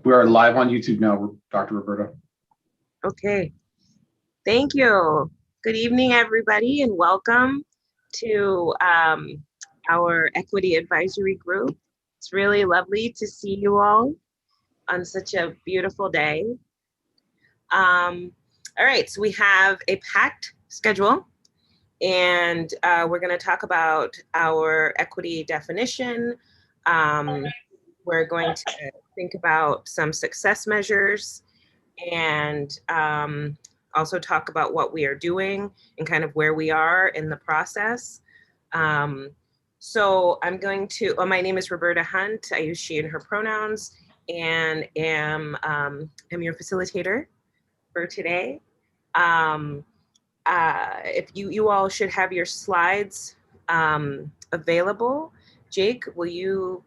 We are live on YouTube now, Dr. Roberta. Okay, thank you. Good evening, everybody, and welcome to our Equity Advisory Group. It's really lovely to see you all on such a beautiful day. All right, so we have a packed schedule, and we're going to talk about our equity definition. We're going to think about some success measures and also talk about what we are doing and kind of where we are in the process. So I'm going to, my name is Roberta Hunt. I use she and her pronouns and am your facilitator for today. If you all should have your slides available. Jake, will you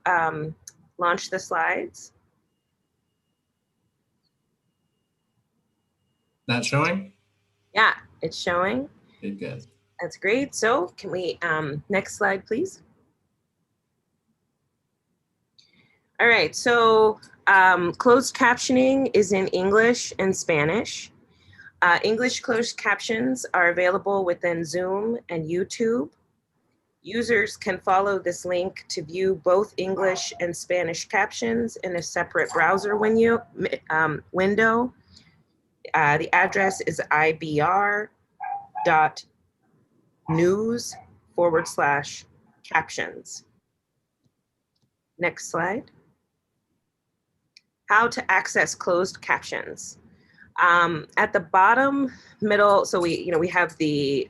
launch the slides? Not showing? Yeah, it's showing. Okay, good. That's great. So can we, next slide, please? All right, so closed captioning is in English and Spanish. English closed captions are available within Zoom and YouTube. Users can follow this link to view both English and Spanish captions in a separate browser window. The address is ibr.news/captions. Next slide. How to access closed captions. At the bottom middle, so we have the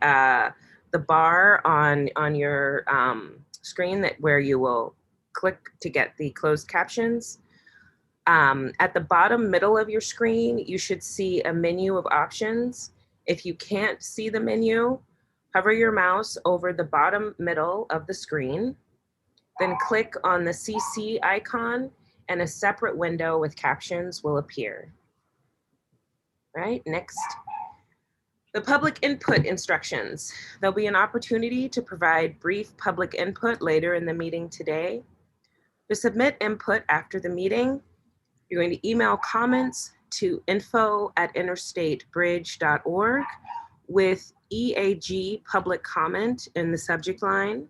bar on your screen where you will click to get the closed captions. At the bottom middle of your screen, you should see a menu of options. If you can't see the menu, hover your mouse over the bottom middle of the screen, then click on the CC icon and a separate window with captions will appear. Right, next. The public input instructions. There'll be an opportunity to provide brief public input later in the meeting today. To submit input after the meeting, you're going to email comments to info@interstatebridge.org with EAG Public Comment in the subject line.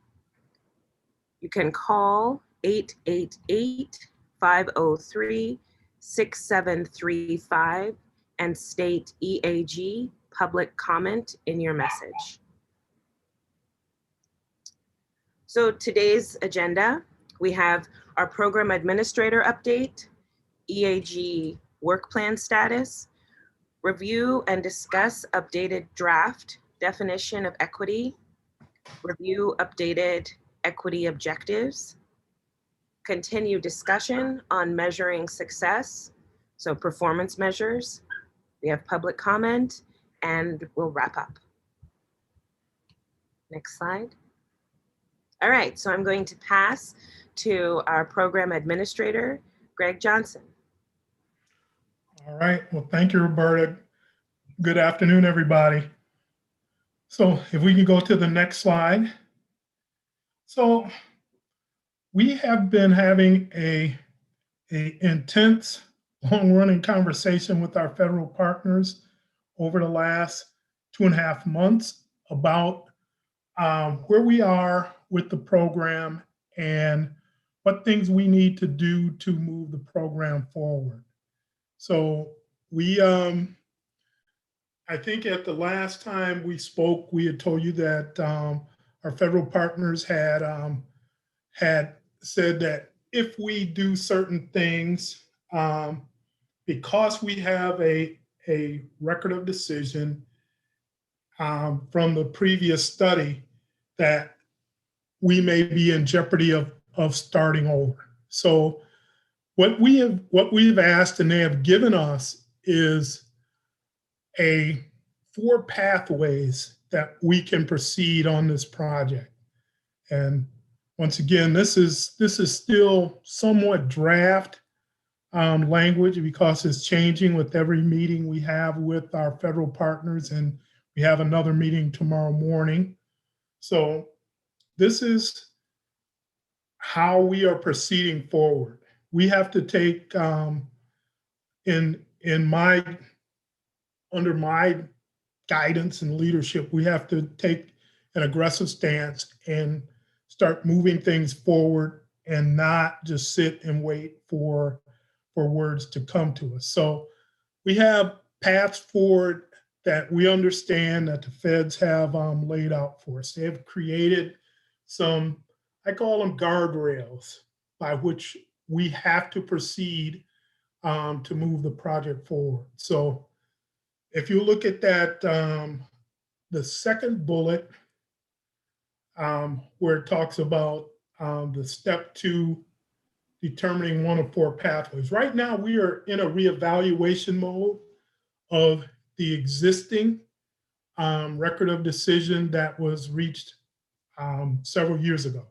You can call 888-503-6735 and state EAG Public Comment in your message. So today's agenda, we have our program administrator update, EAG Work Plan status, review and discuss updated draft definition of equity, review updated equity objectives, continue discussion on measuring success, so performance measures. We have public comment, and we'll wrap up. Next slide. All right, so I'm going to pass to our program administrator, Greg Johnson. All right, well, thank you, Roberta. Good afternoon, everybody. So if we can go to the next slide. So we have been having a intense, long-running conversation with our federal partners over the last 2.5 months about where we are with the program and what things we need to do to move the program forward. So we, I think at the last time we spoke, we had told you that our federal partners had said that if we do certain things, because we have a record of decision from the previous study, that we may be in jeopardy of starting over. So what we've asked and they have given us is 4 pathways that we can proceed on this project. And once again, this is still somewhat draft language because it's changing with every meeting we have with our federal partners, and we have another meeting tomorrow morning. So this is how we are proceeding forward. We have to take under my guidance and leadership, we have to take an aggressive stance and start moving things forward and not just sit and wait for words to come to us. So we have paths forward that we understand that the feds have laid out for us. They have created some, I call them guardrails, by which we have to proceed to move the project forward. So if you look at that, the second bullet, where it talks about the step 2, determining one of 4 pathways. Right now, we are in a reevaluation mode of the existing record of decision that was reached several years ago.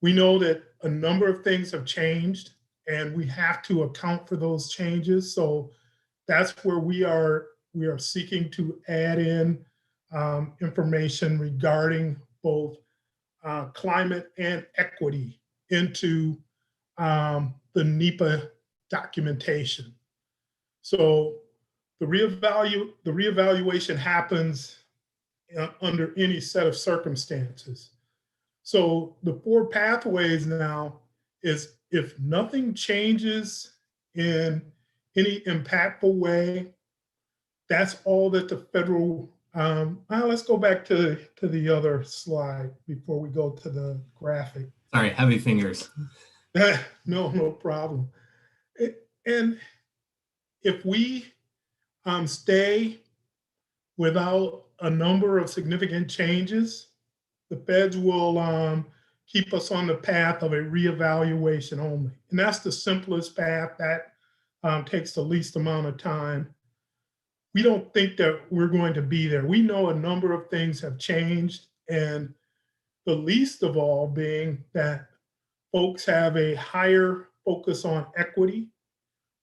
We know that a number of things have changed and we have to account for those changes. So that's where we are seeking to add in information regarding both climate and equity into the NEPA documentation. So the reevaluation happens under any set of circumstances. So the 4 pathways now is if nothing changes in any impactful way, that's all that the federal, let's go back to the other slide before we go to the graphic. Sorry, heavy fingers. No problem. And if we stay without a number of significant changes, the feds will keep us on the path of a reevaluation only. And that's the simplest path that takes the least amount of time. We don't think that we're going to be there. We know a number of things have changed, and the least of all being that folks have a higher focus on equity,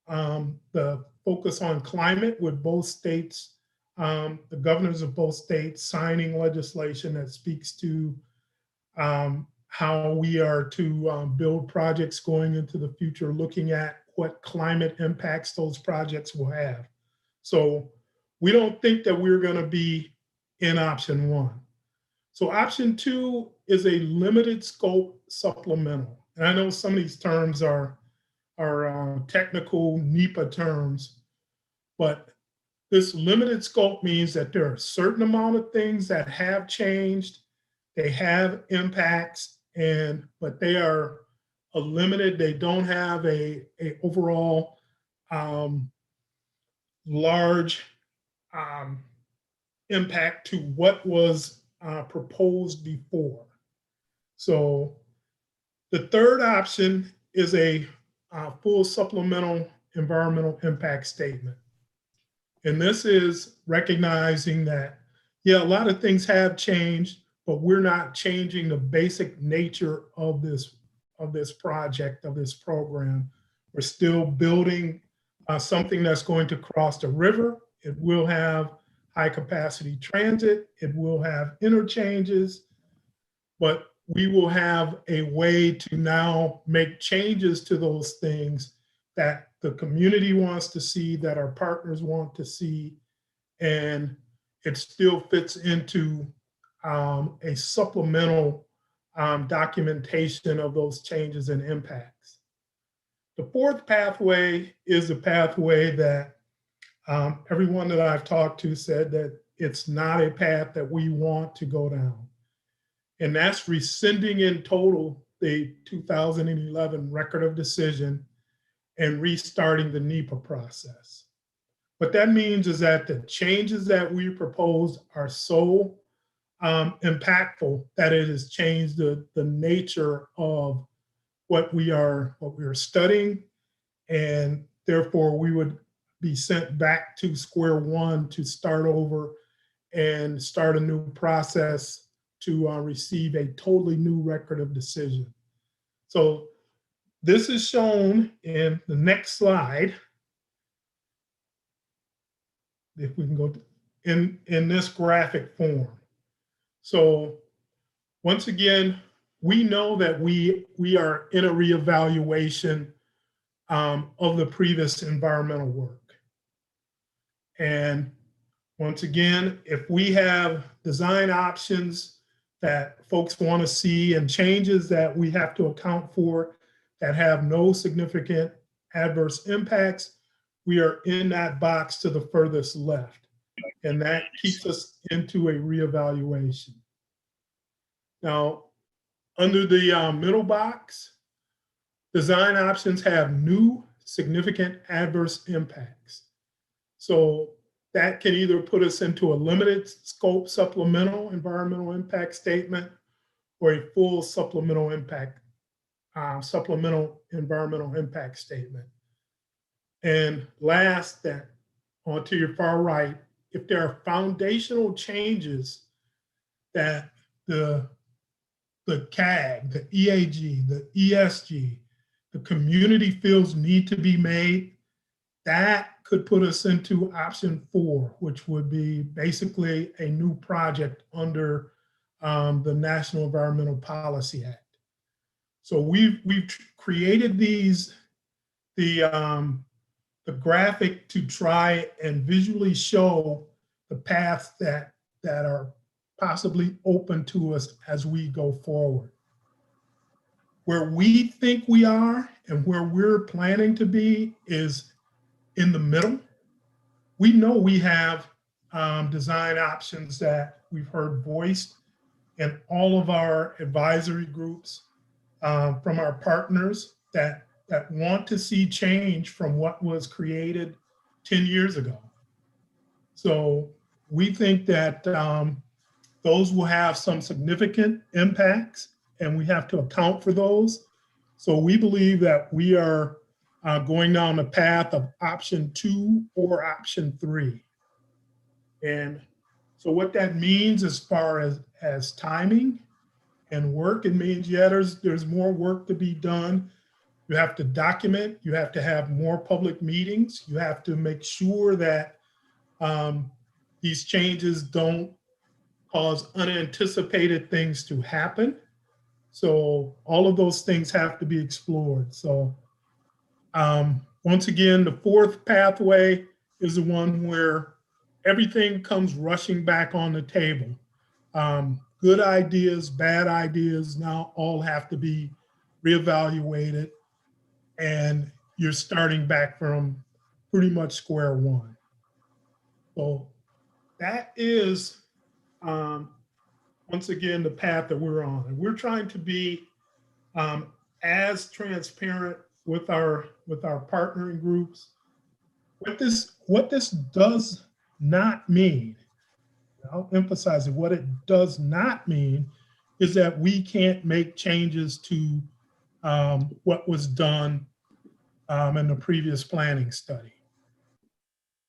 the focus on climate with both states, the governors of both states signing legislation that speaks to how we are to build projects going into the future, looking at what climate impacts those projects will have. So we don't think that we're going to be in option 1. So option 2 is a limited scope supplemental. And I know some of these terms are technical NEPA terms, but this limited scope means that there are a certain amount of things that have changed, they have impacts, but they are limited. They don't have a overall large impact to what was proposed before. So the third option is a full supplemental environmental impact statement. And this is recognizing that, yeah, a lot of things have changed, but we're not changing the basic nature of this project, of this program. We're still building something that's going to cross the river. It will have high capacity transit. It will have interchanges, but we will have a way to now make changes to those things that the community wants to see, that our partners want to see, and it still fits into a supplemental documentation of those changes and impacts. The fourth pathway is a pathway that everyone that I've talked to said that it's not a path that we want to go down. And that's rescinding in total the 2011 record of decision and restarting the NEPA process. What that means is that the changes that we proposed are so impactful that it has changed the nature of what we are studying, and therefore we would be sent back to square one to start over and start a new process to receive a totally new record of decision. So this is shown in the next slide. If we can go in this graphic form. So once again, we know that we are in a reevaluation of the previous environmental work. And once again, if we have design options that folks want to see and changes that we have to account for that have no significant adverse impacts, we are in that box to the furthest left. And that keeps us into a reevaluation. Now, under the middle box, design options have new significant adverse impacts. So that can either put us into a limited scope supplemental environmental impact statement or a full supplemental environmental impact statement. And last, that onto your far right, if there are foundational changes that the CAG, the EAG, the ESG, the community feels need to be made, that could put us into option 4, which would be basically a new project under the National Environmental Policy Act. So we've created the graphic to try and visually show the paths that are possibly open to us as we go forward. Where we think we are and where we're planning to be is in the middle. We know we have design options that we've heard voiced in all of our advisory groups from our partners that want to see change from what was created 10 years ago. So we think that those will have some significant impacts and we have to account for those. So we believe that we are going down the path of option 2 or option 3. And so what that means as far as timing and work, it means, yeah, there's more work to be done. You have to document, you have to have more public meetings, you have to make sure that these changes don't cause unanticipated things to happen. So all of those things have to be explored. So once again, the 4th pathway is the one where everything comes rushing back on the table. Good ideas, bad ideas now all have to be reevaluated, and you're starting back from pretty much square one. So that is, once again, the path that we're on. And we're trying to be as transparent with our partnering groups. What this does not mean, I'll emphasize it, what it does not mean is that we can't make changes to what was done in the previous planning study.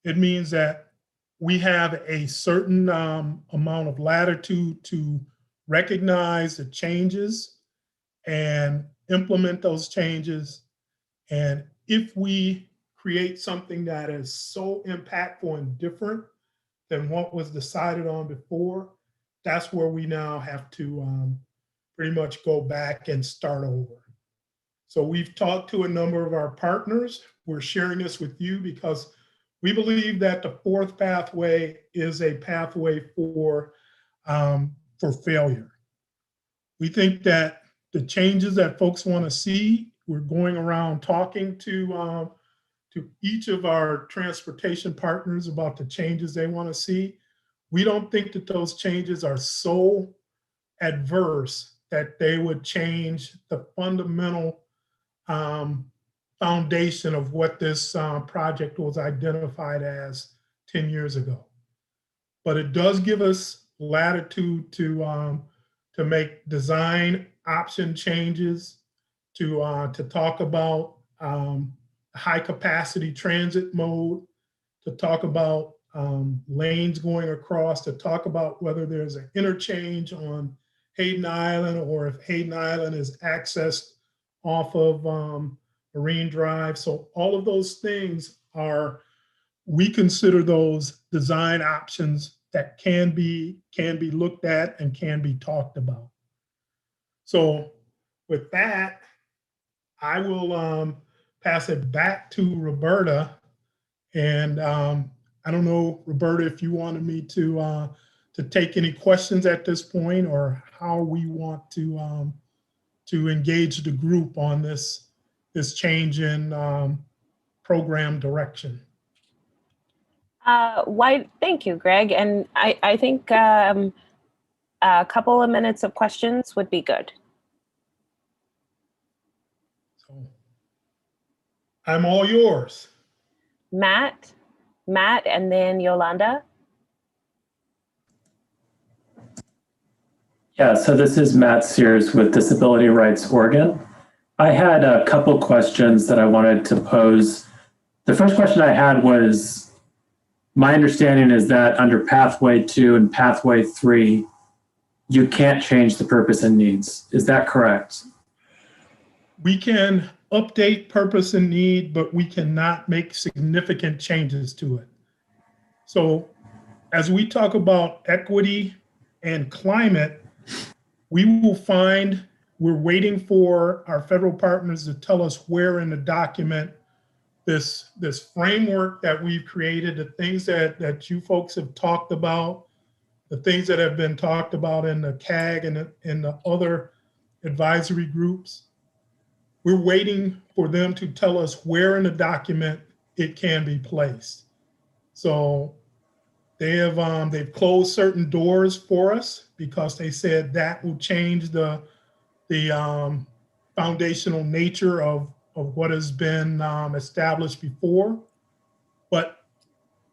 It means that we have a certain amount of latitude to recognize the changes and implement those changes. And if we create something that is so impactful and different than what was decided on before, that's where we now have to pretty much go back and start over. So we've talked to a number of our partners. We're sharing this with you because we believe that the 4th pathway is a pathway for failure. We think that the changes that folks want to see, we're going around talking to each of our transportation partners about the changes they want to see. We don't think that those changes are so adverse that they would change the fundamental foundation of what this project was identified as 10 years ago. But it does give us latitude to make design option changes, to talk about high capacity transit mode, to talk about lanes going across, to talk about whether there's an interchange on Hayden Island or if Hayden Island is accessed off of Marine Drive. So all of those things are, we consider those design options that can be looked at and can be talked about. So with that, I will pass it back to Roberta. And I don't know, Roberta, if you wanted me to take any questions at this point, or how we want to engage the group on this change in program direction. Thank you, Greg. And I think a couple of minutes of questions would be good. So I'm all yours. Matt, and then Yolanda. Yeah, so this is Matt Sears with Disability Rights Oregon. I had a couple questions that I wanted to pose. The first question I had was, my understanding is that under Pathway 2 and Pathway 3, you can't change the purpose and needs. Is that correct? We can update purpose and need, but we cannot make significant changes to it. So as we talk about equity and climate, we will find, we're waiting for our federal partners to tell us where in the document this framework that we've created, the things that you folks have talked about, the things that have been talked about in the CAG and in the other advisory groups. We're waiting for them to tell us where in the document it can be placed. So they've closed certain doors for us because they said that will change the foundational nature of what has been established before. But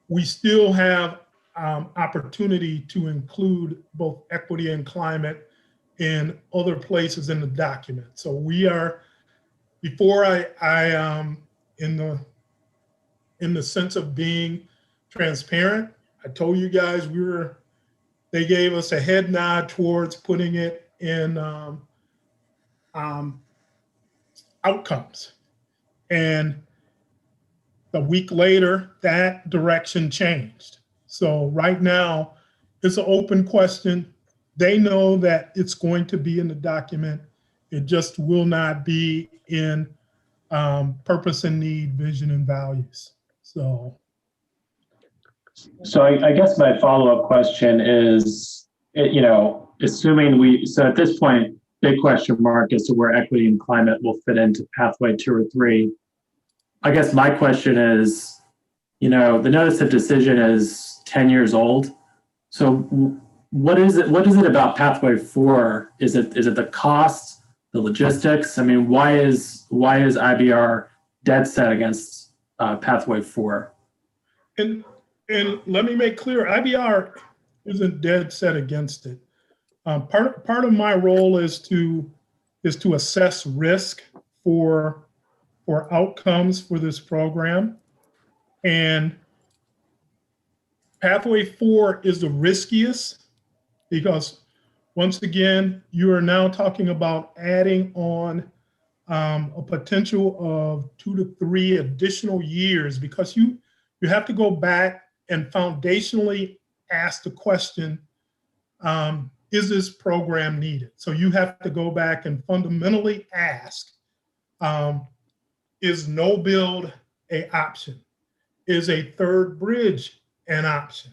we still have opportunity to include both equity and climate in other places in the document. So we are, before I in the sense of being transparent, I told you guys they gave us a head nod towards putting it in outcomes. And a week later, that direction changed. So right now, it's an open question. They know that it's going to be in the document. It just will not be in purpose and need, vision and values. So I guess my follow-up question is, assuming so at this point, big question mark as to where equity and climate will fit into Pathway 2 or 3. I guess my question is, the notice of decision is 10 years old. So what is it about Pathway 4? Is it the cost, the logistics? I mean, why is IBR dead set against Pathway 4? And let me make clear, IBR isn't dead set against it. Part of my role is to assess risk for outcomes for this program. And Pathway 4 is the riskiest because, once again, you are now talking about adding on a potential of 2 to 3 additional years, because you have to go back and foundationally ask the question, is this program needed? So you have to go back and fundamentally ask, is no build an option? Is a third bridge an option?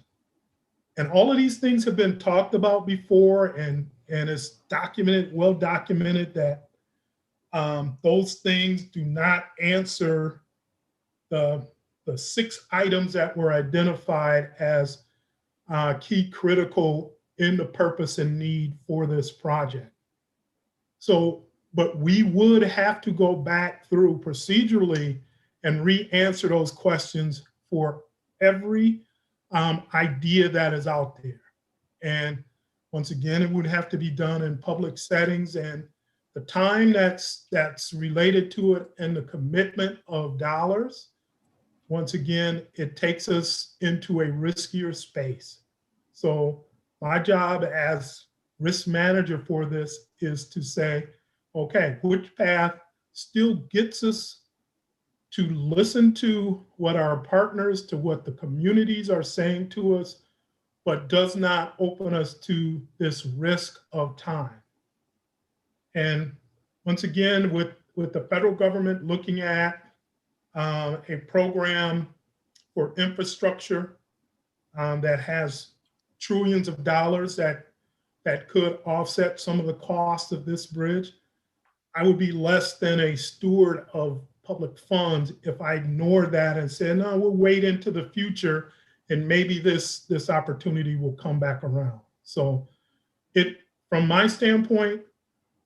And all of these things have been talked about before, and it's well documented that those things do not answer the 6 items that were identified as key critical in the purpose and need for this project. So, but we would have to go back through procedurally and re-answer those questions for every idea that is out there. And once again, it would have to be done in public settings, and the time that's related to it and the commitment of dollars, once again, it takes us into a riskier space. So my job as risk manager for this is to say, okay, which path still gets us to listen to what our partners, to what the communities are saying to us, but does not open us to this risk of time. And once again, with the federal government looking at a program for infrastructure that has trillions of dollars that could offset some of the costs of this bridge, I would be less than a steward of public funds if I ignored that and said, no, we'll wait into the future and maybe this opportunity will come back around. So from my standpoint,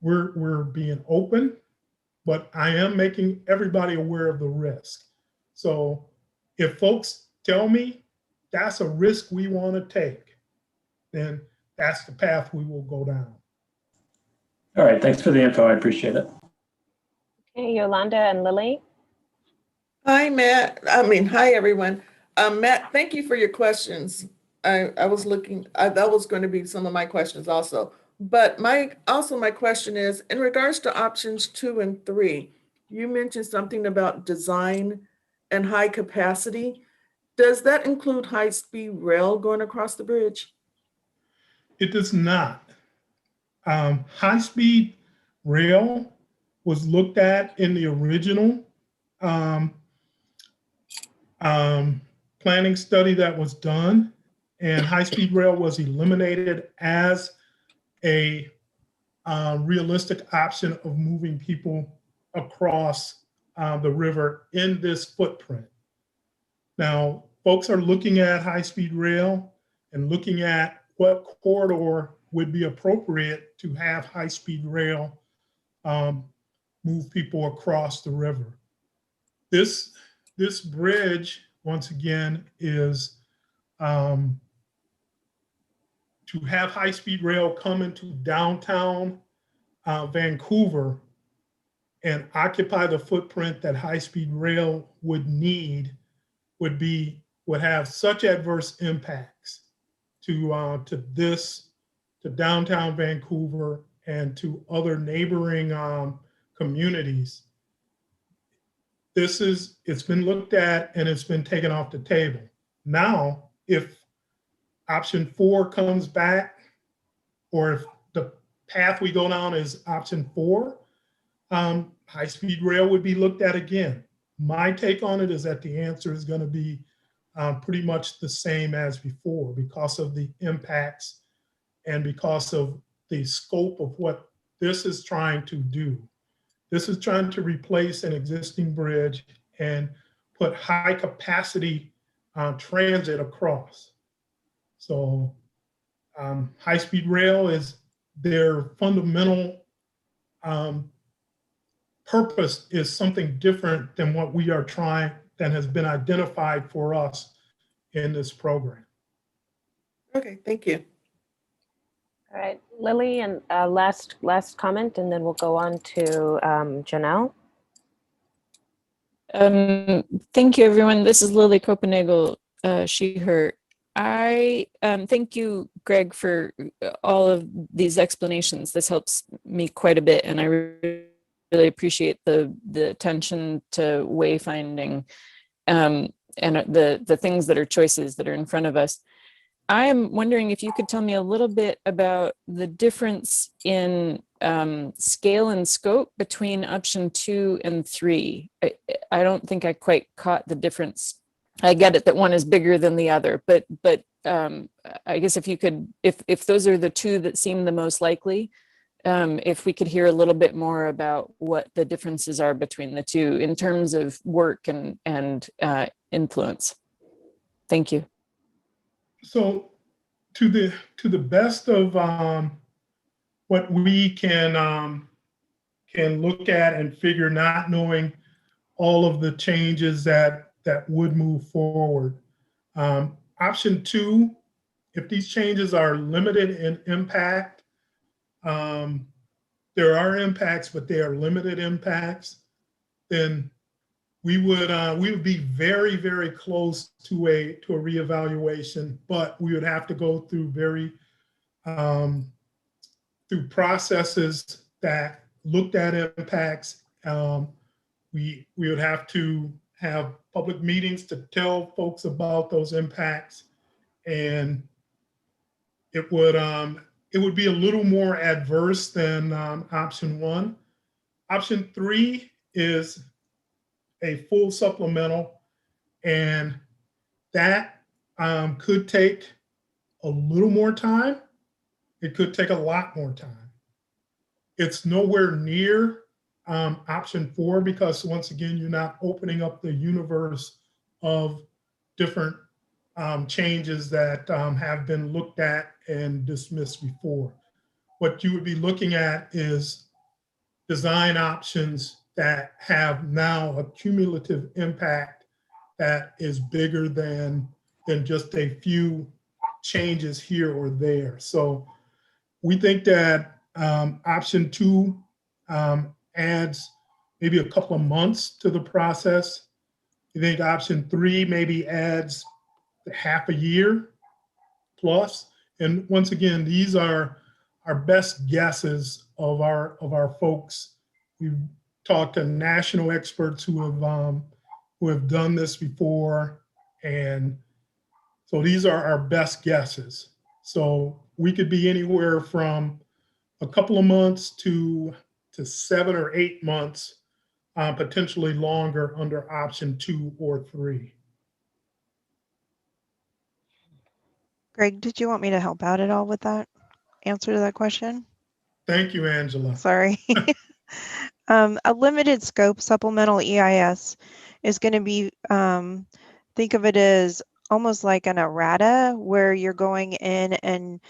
we're being open, but I am making everybody aware of the risk. So if folks tell me that's a risk we want to take, then that's the path we will go down. All right, thanks for the info. I appreciate it. Okay, Yolanda and Lily. Hi, Matt. Hi, everyone. Matt, thank you for your questions. I was looking, that was going to be some of my questions also. But my question is, in regards to options 2 and 3, you mentioned something about design and high capacity. Does that include high-speed rail going across the bridge? It does not. High-speed rail was looked at in the original planning study that was done, and high-speed rail was eliminated as a realistic option of moving people across the river in this footprint. Now, folks are looking at high-speed rail and looking at what corridor would be appropriate to have high-speed rail move people across the river. This bridge, once again, is to have high-speed rail come into downtown Vancouver and occupy the footprint that high-speed rail would need would have such adverse impacts to downtown Vancouver and to other neighboring communities. It's been looked at and it's been taken off the table. Now, if option 4 comes back, or if the path we go down is option 4, high-speed rail would be looked at again. My take on it is that the answer is going to be pretty much the same as before because of the impacts and because of the scope of what this is trying to do. This is trying to replace an existing bridge and put high capacity transit across. So high-speed rail is their fundamental purpose is something different than what we are trying, that has been identified for us in this program. Okay, thank you. All right, Lily, and last comment, and then we'll go on to Janelle. Thank you, everyone. This is Lily Copenhagen, she, her. I thank you, Greg, for all of these explanations. This helps me quite a bit, and I really appreciate the attention to wayfinding and the things that are choices that are in front of us. I am wondering if you could tell me a little bit about the difference in scale and scope between option 2 and 3. I don't think I quite caught the difference. I get it that one is bigger than the other, but I guess if you could, if those are the two that seem the most likely, if we could hear a little bit more about what the differences are between the two in terms of work and influence. Thank you. So to the best of what we can look at and figure, not knowing all of the changes that would move forward. Option 2, if these changes are limited in impact, there are impacts, but they are limited impacts, then we would be very, very close to a reevaluation, but we would have to go through through processes that looked at impacts. We would have to have public meetings to tell folks about those impacts, and it would be a little more adverse than option 1. Option 3 is a full supplemental, and that could take a little more time. It could take a lot more time. It's nowhere near option 4 because once again, you're not opening up the universe of different changes that have been looked at and dismissed before. What you would be looking at is design options that have now a cumulative impact that is bigger than just a few changes here or there. So we think that option 2 adds maybe a couple of months to the process. We think option 3 maybe adds half a year plus. And once again, these are our best guesses of our folks. We've talked to national experts who have done this before, and so these are our best guesses. So we could be anywhere from a couple of months to 7 or 8 months, potentially longer under option 2 or 3. Greg, did you want me to help out at all with that answer to that question? Thank you, Angela. Sorry. A limited scope supplemental EIS is going to be, think of it as almost like an errata where you're going in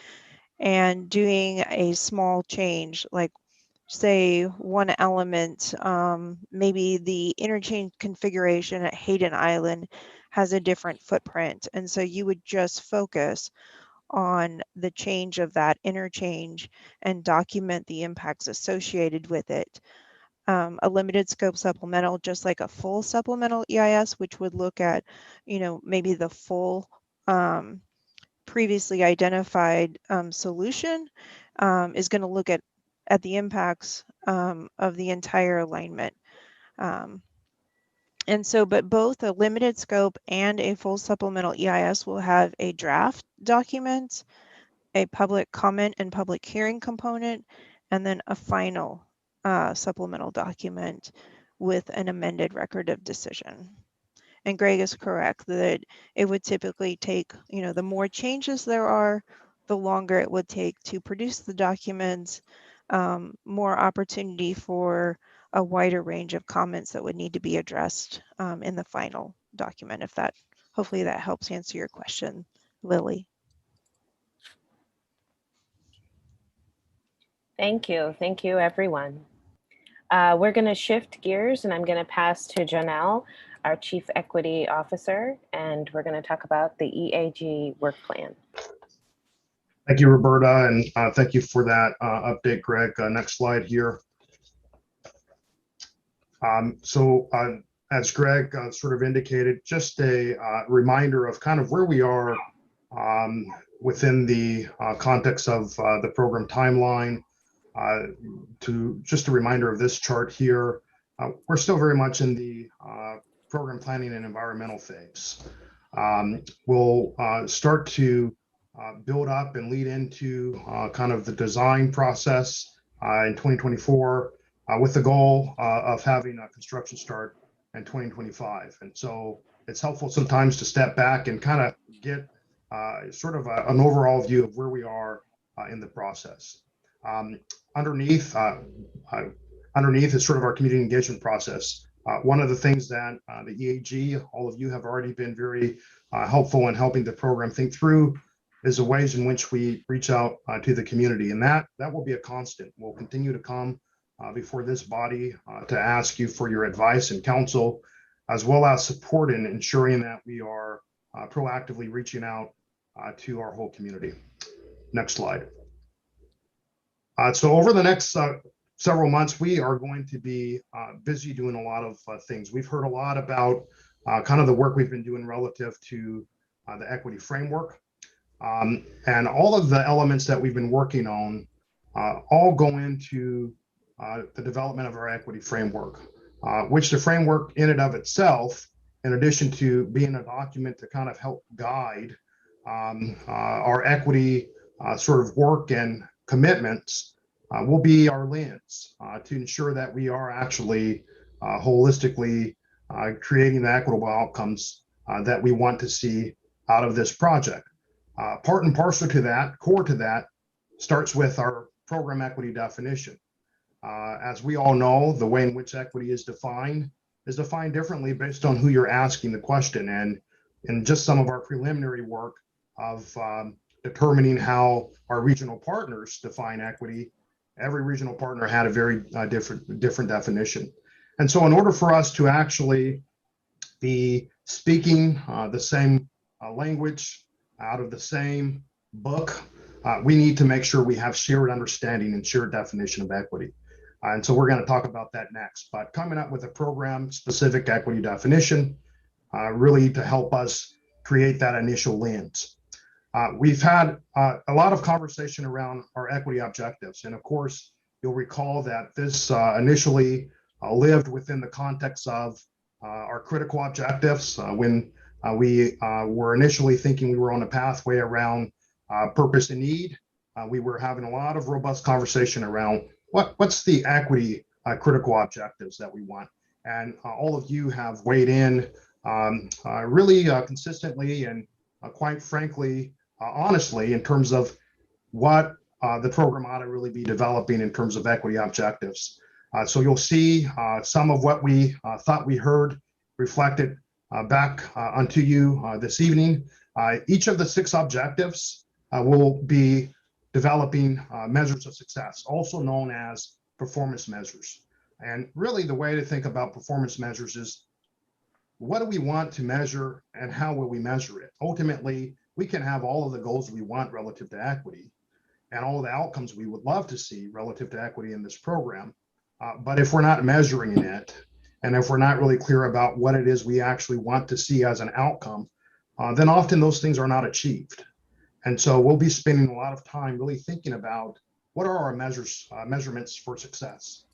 and doing a small change, like say one element, maybe the interchange configuration at Hayden Island has a different footprint. And so you would just focus on the change of that interchange and document the impacts associated with it. A limited scope supplemental, just like a full supplemental EIS, which would look at, maybe the full previously identified solution, is going to look at the impacts of the entire alignment. And so, but both a limited scope and a full supplemental EIS will have a draft document, a public comment and public hearing component, and then a final supplemental document with an amended record of decision. And Greg is correct that it would typically take, the more changes there are, the longer it would take to produce the documents, more opportunity for a wider range of comments that would need to be addressed in the final document. Hopefully that helps answer your question, Lily. Thank you. Thank you, everyone. We're going to shift gears, and I'm going to pass to Janelle, our Chief Equity Officer, and we're going to talk about the EAG Work Plan. Thank you, Roberta, and thank you for that update, Greg. Next slide here. As Greg sort of indicated, just a reminder of kind of where we are within the context of the program timeline. Just a reminder of this chart here, we're still very much in the program planning and environmental phase. We'll start to build up and lead into kind of the design process in 2024 with the goal of having a construction start in 2025. And so it's helpful sometimes to step back and kind of get sort of an overall view of where we are in the process. Underneath is sort of our community engagement process. One of the things that the EAG, all of you have already been very helpful in helping the program think through is the ways in which we reach out to the community. And that will be a constant. We'll continue to come before this body to ask you for your advice and counsel, as well as support in ensuring that we are proactively reaching out to our whole community. Next slide. So over the next several months, we are going to be busy doing a lot of things. We've heard a lot about kind of the work we've been doing relative to the equity framework. And all of the elements that we've been working on all go into the development of our equity framework, which the framework in and of itself, in addition to being a document to kind of help guide our equity sort of work and commitments, will be our lens to ensure that we are actually holistically creating the equitable outcomes that we want to see out of this project. Part and parcel to that, core to that, starts with our program equity definition. As we all know, the way in which equity is defined differently based on who you're asking the question. And in just some of our preliminary work of determining how our regional partners define equity, every regional partner had a very different definition. And so in order for us to actually be speaking the same language out of the same book, we need to make sure we have shared understanding and shared definition of equity. And so we're going to talk about that next, but coming up with a program specific equity definition, really to help us create that initial lens. We've had a lot of conversation around our equity objectives. And of course, you'll recall that this initially lived within the context of our critical objectives. When we were initially thinking we were on a pathway around purpose and need, we were having a lot of robust conversation around what's the equity critical objectives that we want. And all of you have weighed in really consistently and quite frankly, honestly, in terms of what the program ought to really be developing in terms of equity objectives. So you'll see some of what we thought we heard reflected back onto you this evening. Each of the 6 objectives will be developing measures of success, also known as performance measures. And really the way to think about performance measures is, what do we want to measure and how will we measure it? Ultimately, we can have all of the goals we want relative to equity and all of the outcomes we would love to see relative to equity in this program. But if we're not measuring it, and if we're not really clear about what it is we actually want to see as an outcome, then often those things are not achieved. And so we'll be spending a lot of time really thinking about what are our measurements for success.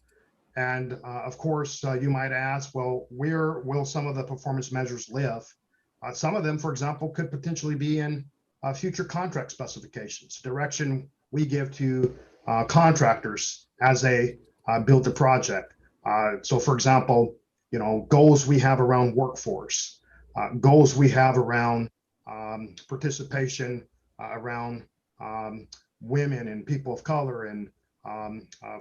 And of course, you might ask, well, where will some of the performance measures live? Some of them, for example, could potentially be in future contract specifications, direction we give to contractors as they build the project. So for example, goals we have around workforce, goals we have around participation, around women and people of color and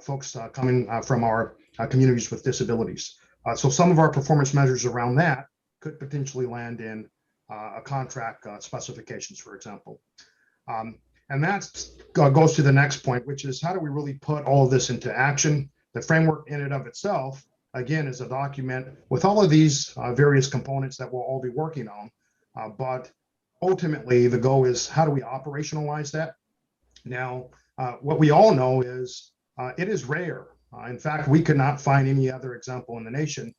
folks coming from our communities with disabilities. So some of our performance measures around that could potentially land in a contract specifications, for example. And that goes to the next point, which is how do we really put all of this into action? The framework in and of itself, again, is a document with all of these various components that we'll all be working on. But ultimately, the goal is how do we operationalize that? Now, what we all know is it is rare. In fact, we could not find any other example in the nation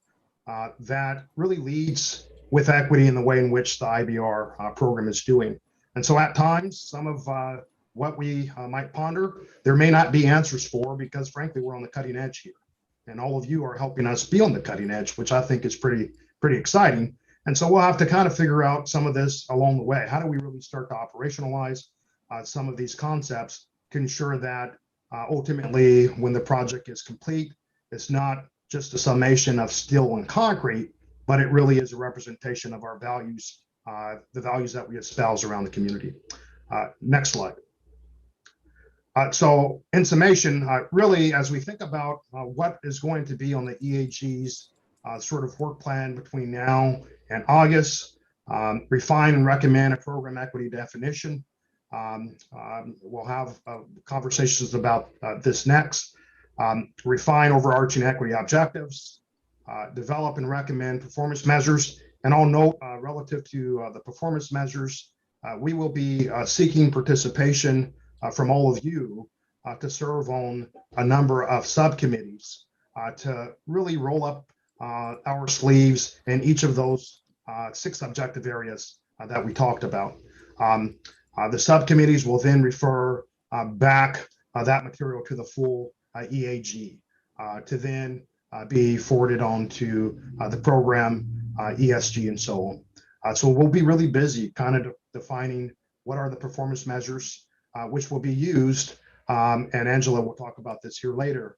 that really leads with equity in the way in which the IBR program is doing. And so at times, some of what we might ponder, there may not be answers for, because frankly, we're on the cutting edge here. And all of you are helping us be on the cutting edge, which I think is pretty exciting. And so we'll have to kind of figure out some of this along the way. How do we really start to operationalize some of these concepts to ensure that ultimately, when the project is complete, it's not just a summation of steel and concrete, but it really is a representation of our values, the values that we espouse around the community. Next slide. So in summation, really, as we think about what is going to be on the EAG's sort of work plan between now and August, refine and recommend a program equity definition. We'll have conversations about this next. Refine overarching equity objectives, develop and recommend performance measures. And I'll note relative to the performance measures, we will be seeking participation from all of you to serve on a number of subcommittees to really roll up our sleeves in each of those 6 objective areas that we talked about. The subcommittees will then refer back that material to the full EAG to then be forwarded on to the program, ESG, and so on. So we'll be really busy kind of defining what are the performance measures which will be used, and Angela will talk about this here later,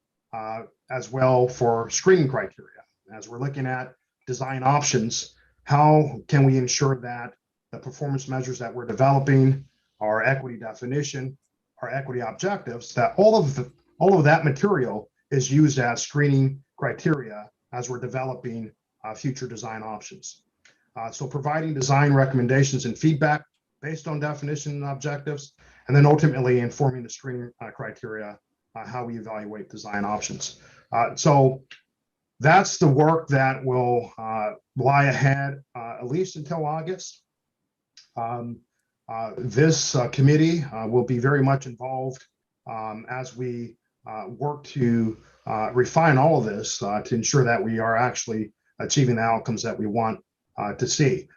as well for screening criteria. As we're looking at design options, how can we ensure that the performance measures that we're developing, our equity definition, our equity objectives, that all of that material is used as screening criteria as we're developing future design options. So providing design recommendations and feedback based on definition and objectives, and then ultimately informing the screening criteria, how we evaluate design options. So that's the work that will lie ahead at least until August. This committee will be very much involved as we work to refine all of this to ensure that we are actually achieving the outcomes that we want to see.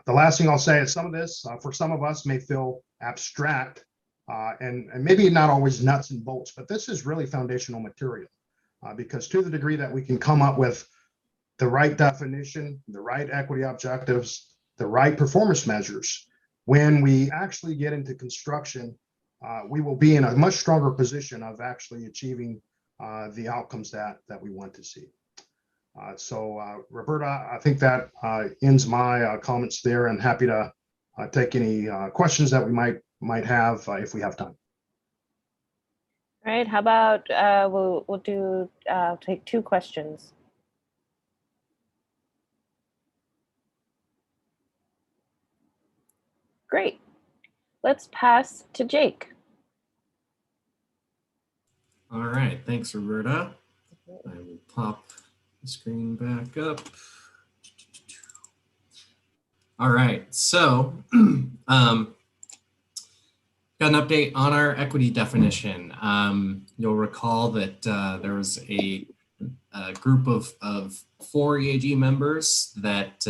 The last thing I'll say is some of this, for some of us, may feel abstract and maybe not always nuts and bolts, but this is really foundational material because to the degree that we can come up with the right definition, the right equity objectives, the right performance measures, when we actually get into construction, we will be in a much stronger position of actually achieving the outcomes that we want to see. So Roberta, I think that ends my comments there, and happy to take any questions that we might have if we have time. All right, how about we'll take 2 questions. Great. Let's pass to Jake. All right, thanks, Roberta. I will pop the screen back up. All right, so got an update on our equity definition. You'll recall that there was a group of 4 EAG members that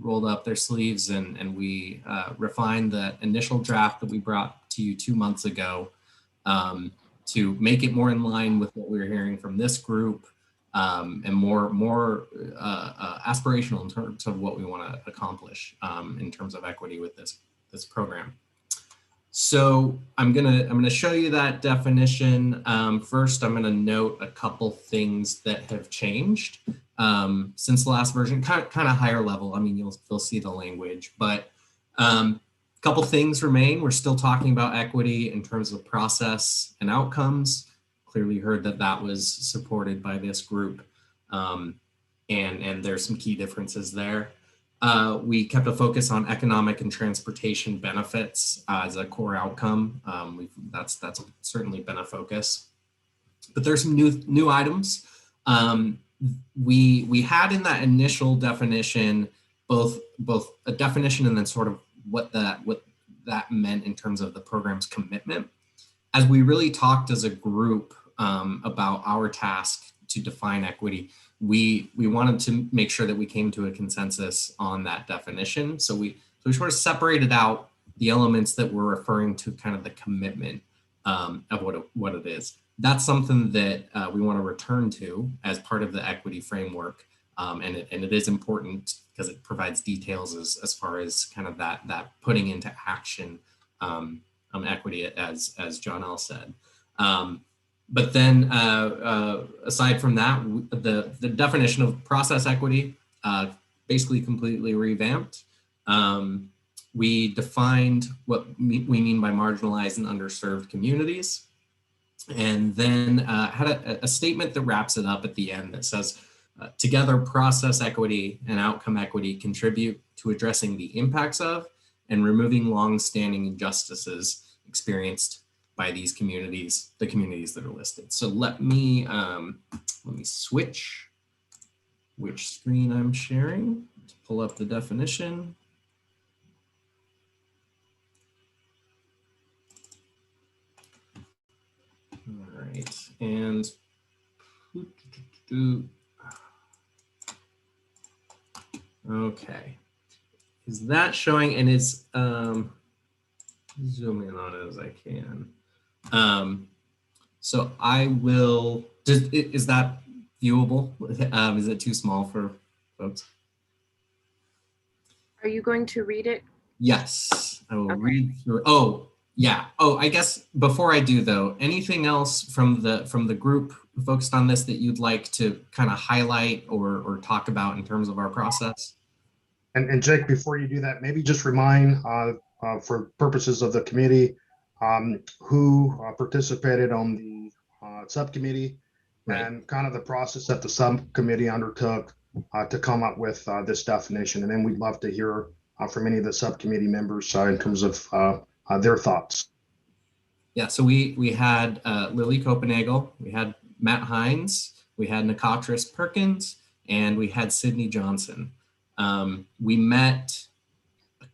rolled up their sleeves and we refined the initial draft that we brought to you 2 months ago to make it more in line with what we were hearing from this group and more aspirational in terms of what we want to accomplish in terms of equity with this program. So I'm gonna show you that definition. First, I'm gonna note a couple things that have changed since the last version, kind of higher level. I mean, you'll see the language, but a couple things remain. We're still talking about equity in terms of process and outcomes. Clearly heard that was supported by this group, and there's some key differences there. We kept a focus on economic and transportation benefits as a core outcome. That's certainly been a focus. But there's some new items. We had in that initial definition both a definition and then sort of what that meant in terms of the program's commitment. As we really talked as a group about our task to define equity, we wanted to make sure that we came to a consensus on that definition. So we sort of separated out the elements that we're referring to kind of the commitment of what it is. That's something that we want to return to as part of the equity framework. And it is important because it provides details as far as kind of that putting into action equity as John L. said. But then aside from that, the definition of process equity basically completely revamped. We defined what we mean by marginalized and underserved communities. And then had a statement that wraps it up at the end that says, together process equity and outcome equity contribute to addressing the impacts of and removing long-standing injustices experienced by these communities, the communities that are listed. So let me switch which screen I'm sharing to pull up the definition. All right, and okay, is that showing? And is zoom in on it as I can. So I will, is that viewable? Is it too small for folks? Are you going to read it? Yes, I will read through. Oh, Yeah. Oh, I guess before I do though, anything else from the group focused on this that you'd like to kind of highlight or talk about in terms of our process? And Jake, before you do that, maybe just remind, for purposes of the committee, who participated on the subcommittee, Right. and kind of the process that the subcommittee undertook to come up with this definition. And then we'd love to hear from any of the subcommittee members in terms of their thoughts. Yeah, so we had Lily Copenhagen, we had Matt Hines, we had Nikotris Perkins, and we had Sydney Johnson. We met a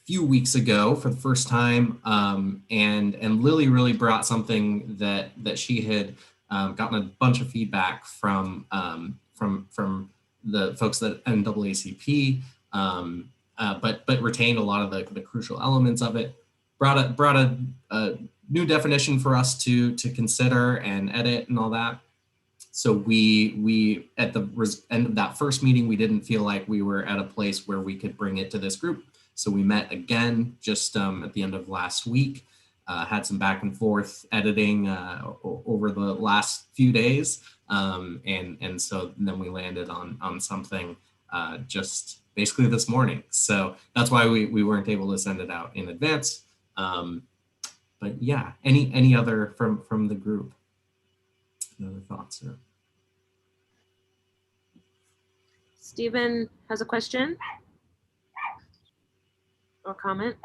few weeks ago for the first time, and Lily really brought something that she had gotten a bunch of feedback from the folks at NAACP, but retained a lot of the crucial elements of it. Brought a new definition for us to consider and edit and all that. So we at the end of that first meeting, we didn't feel like we were at a place where we could bring it to this group. So we met again just at the end of last week, had some back and forth editing over the last few days. And so then we landed on something just basically this morning. So that's why we weren't able to send it out in advance. But yeah, any other from the group? Any other thoughts? Or? Stephen has a question or comment.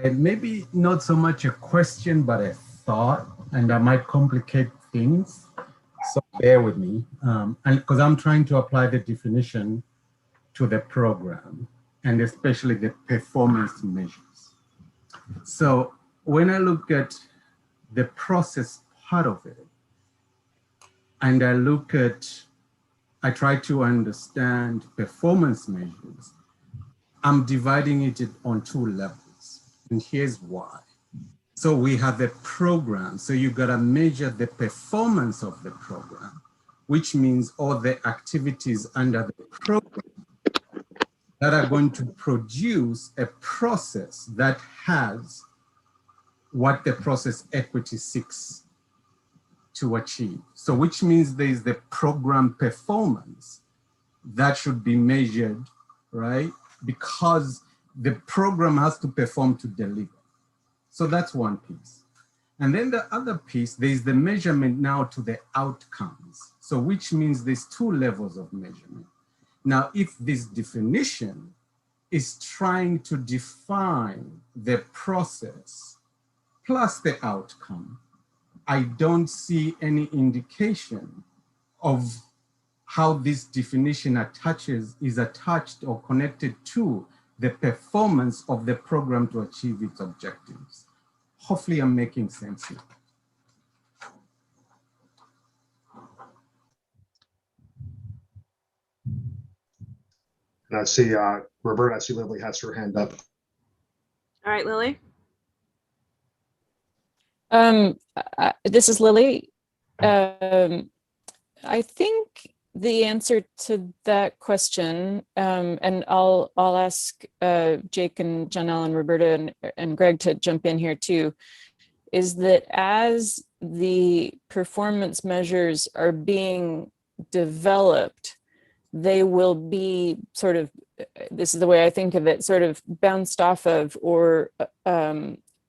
Maybe not so much a question, but a thought, and that might complicate things. So bear with me, and because I'm trying to apply the definition to the program, and especially the performance measures. So when I look at the process part of it, and I try to understand performance measures, I'm dividing it on two levels, and here's why. So we have a program, so you gotta measure the performance of the program, which means all the activities under the program that are going to produce a process that has what the process equity seeks to achieve. So which means there is the program performance that should be measured, right? Because the program has to perform to deliver. So that's one piece. And then the other piece, there is the measurement now to the outcomes. So which means there's two levels of measurement. Now, if this definition is trying to define the process plus the outcome, I don't see any indication of how this definition is attached or connected to the performance of the program to achieve its objectives. Hopefully I'm making sense here. And I see, Roberta, I see Lily has her hand up. All right, Lily. This is Lily. I think the answer to that question, and I'll ask Jake and Janelle and Roberta and Greg to jump in here too, is that as the performance measures are being developed, they will be sort of, this is the way I think of it, sort of bounced off of or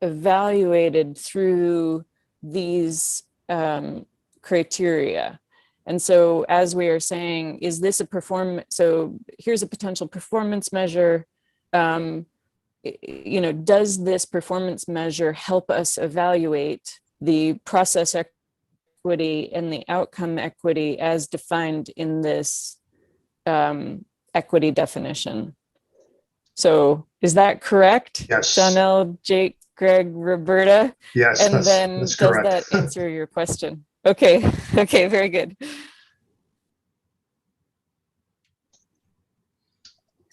evaluated through these criteria. And so as we are saying, is this a performance? So here's a potential performance measure. You know, does this performance measure help us evaluate the process equity and the outcome equity as defined in this equity definition? So is that correct? Yes. Janelle, Jake, Greg, Roberta? Yes, and then that's does correct. that answer your question? Okay, okay, very good.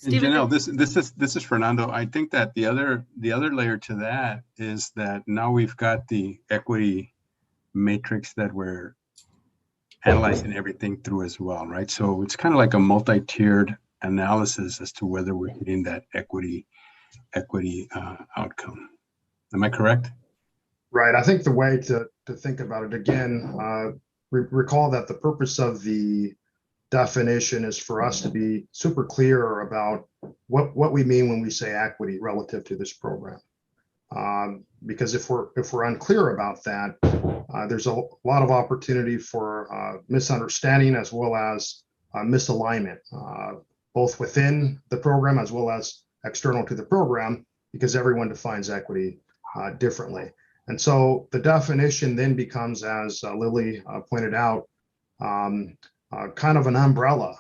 And Janelle, this is Fernando. I think that the other layer to that is that now we've got the equity matrix that we're analyzing everything through as well, right? So it's kind of like a multi-tiered analysis as to whether we're hitting that equity outcome. Am I correct? Right. I think the way to think about it again, recall that the purpose of the definition is for us to be super clear about what we mean when we say equity relative to this program. Because if we're unclear about that, there's a lot of opportunity for misunderstanding as well as misalignment, both within the program as well as external to the program, because everyone defines equity differently. And so the definition then becomes, as Lily pointed out, kind of an umbrella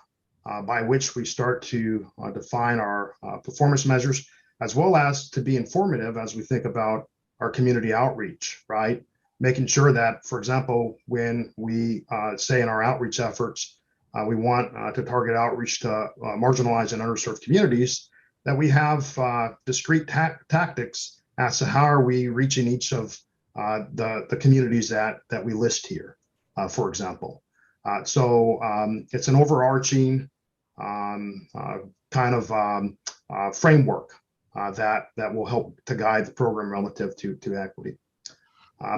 by which we start to define our performance measures, as well as to be informative as we think about our community outreach, right? Making sure that, for example, when we say in our outreach efforts, we want to target outreach to marginalized and underserved communities, that we have discrete tactics as to how are we reaching each of the communities that we list here, for example. So it's an overarching kind of framework that will help to guide the program relative to equity. I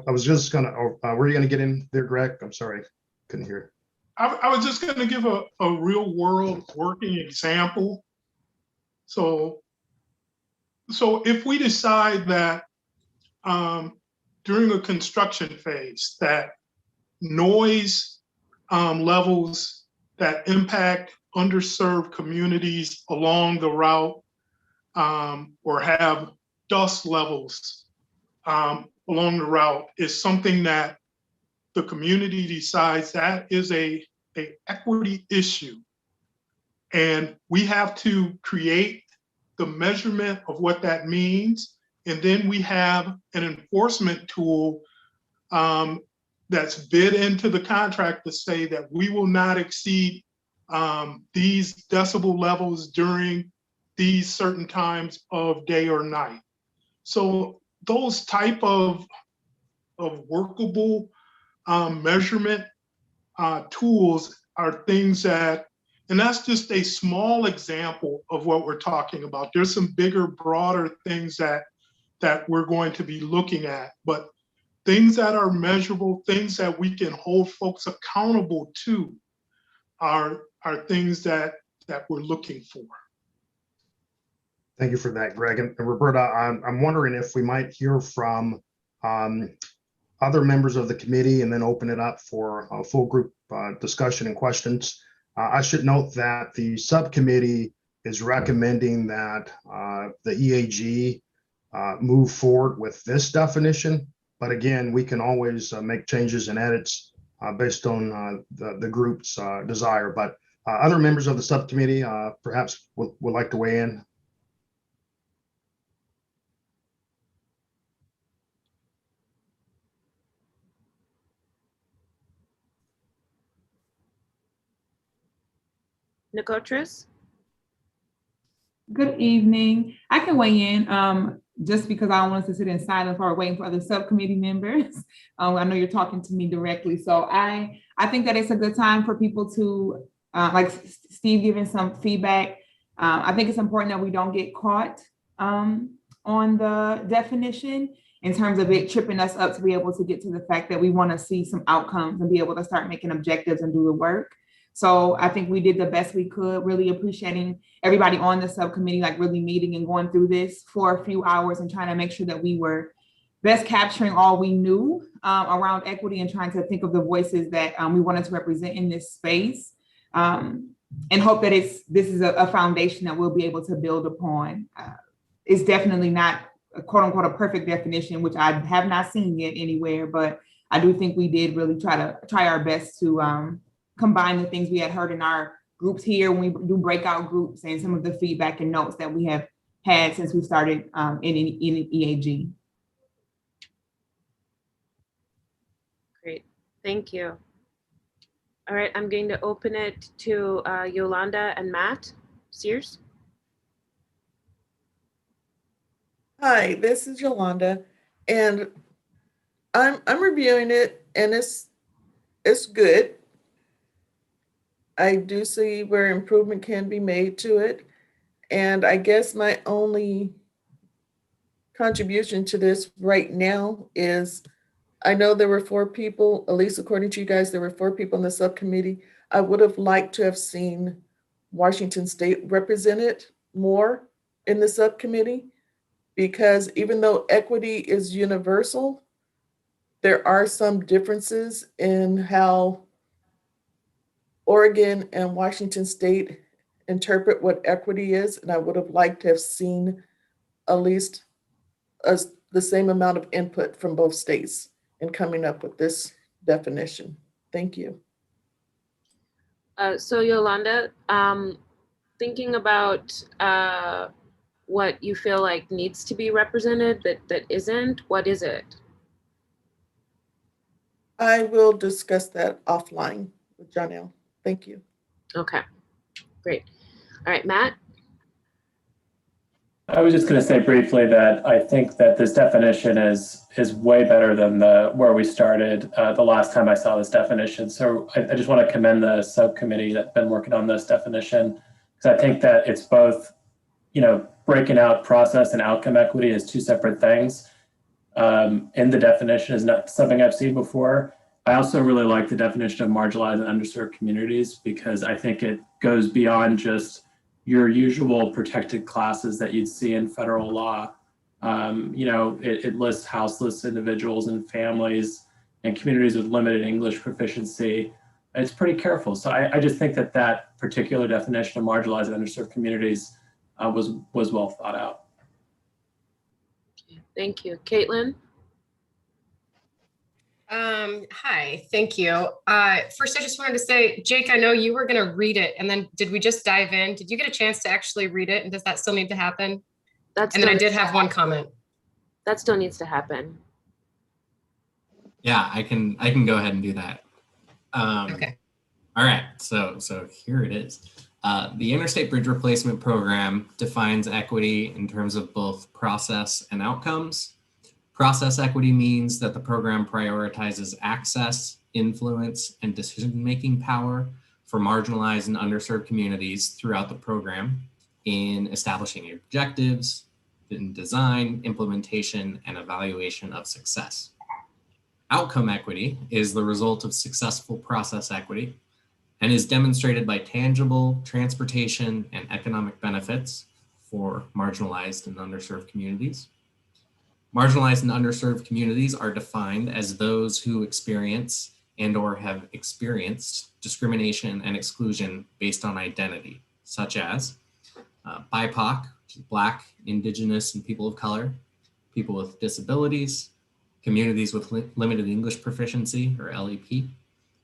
was just gonna, were you gonna get in there, Greg? I'm sorry, couldn't hear. I was just gonna give a real world working example. So if we decide that during a construction phase that noise levels that impact underserved communities along the route or have dust levels along the route is something that the community decides that is a equity issue. And we have to create the measurement of what that means. And then we have an enforcement tool that's bid into the contract to say that we will not exceed these decibel levels during these certain times of day or night. So those type of workable measurement tools are things that, and that's just a small example of what we're talking about. There's some bigger, broader things that we're going to be looking at, but things that are measurable, things that we can hold folks accountable to are things that we're looking for. Thank you for that, Greg. And Roberta, I'm wondering if we might hear from other members of the committee and then open it up for a full group discussion and questions. I should note that the subcommittee is recommending that the EAG move forward with this definition. But again, we can always make changes and edits based on the group's desire. But other members of the subcommittee perhaps would like to weigh in. Nicotris? Good evening. I can weigh in just because I don't want us to sit in silence while we're waiting for other subcommittee members. I know you're talking to me directly. So I think that it's a good time for people to, like Steve giving some feedback. I think it's important that we don't get caught on the definition in terms of it tripping us up to be able to get to the fact that we want to see some outcomes and be able to start making objectives and do the work. So I think we did the best we could, really appreciating everybody on the subcommittee, like really meeting and going through this for a few hours and trying to make sure that we were best capturing all we knew around equity and trying to think of the voices that we wanted to represent in this space and hope that this is a foundation that we'll be able to build upon. It's definitely not a quote unquote a perfect definition, which I have not seen yet anywhere, but I do think we did really try our best to combine the things we had heard in our groups here when we do breakout groups and some of the feedback and notes that we have had since we started in EAG. Great, thank you. All right, I'm going to open it to Yolanda and Matt Sears. Hi, this is Yolanda, and I'm reviewing it, and it's good. I do see where improvement can be made to it. And I guess my only contribution to this right now is, I know there were 4 people, at least according to you guys, there were 4 people in the subcommittee. I would have liked to have seen Washington State represented more in the subcommittee, because even though equity is universal, there are some differences in how Oregon and Washington State interpret what equity is, and I would have liked to have seen at least the same amount of input from both states in coming up with this definition. Thank you. So Yolanda, thinking about what you feel like needs to be represented that isn't, what is it? I will discuss that offline with Janelle. Thank you. Okay, great. All right, Matt? I was just going to say briefly that I think that this definition is way better than where we started the last time I saw this definition. So I just want to commend the subcommittee that's been working on this definition, because I think that it's both, breaking out process and outcome equity as 2 separate things. In the definition is not something I've seen before. I also really like the definition of marginalized and underserved communities, because I think it goes beyond just your usual protected classes that you'd see in federal law. It lists houseless individuals and families and communities with limited English proficiency. It's pretty careful. So I just think that particular definition of marginalized and underserved communities was well thought out. Thank you. Caitlin? Hi, thank you. First, I just wanted to say, Jake, I know you were going to read it, and then did we just dive in? Did you get a chance to actually read it, and does that still need to happen? And then I did have one comment. That still needs to happen. Yeah, I can go ahead and do that. Okay. All right, so here it is. The Interstate Bridge Replacement Program defines equity in terms of both process and outcomes. Process equity means that the program prioritizes access, influence, and decision-making power for marginalized and underserved communities throughout the program in establishing objectives, in design, implementation, and evaluation of success. Outcome equity is the result of successful process equity and is demonstrated by tangible transportation and economic benefits for marginalized and underserved communities. Marginalized and underserved communities are defined as those who experience and/or have experienced discrimination and exclusion based on identity, such as BIPOC, which is Black, Indigenous, and people of color, people with disabilities, communities with limited English proficiency, or LEP,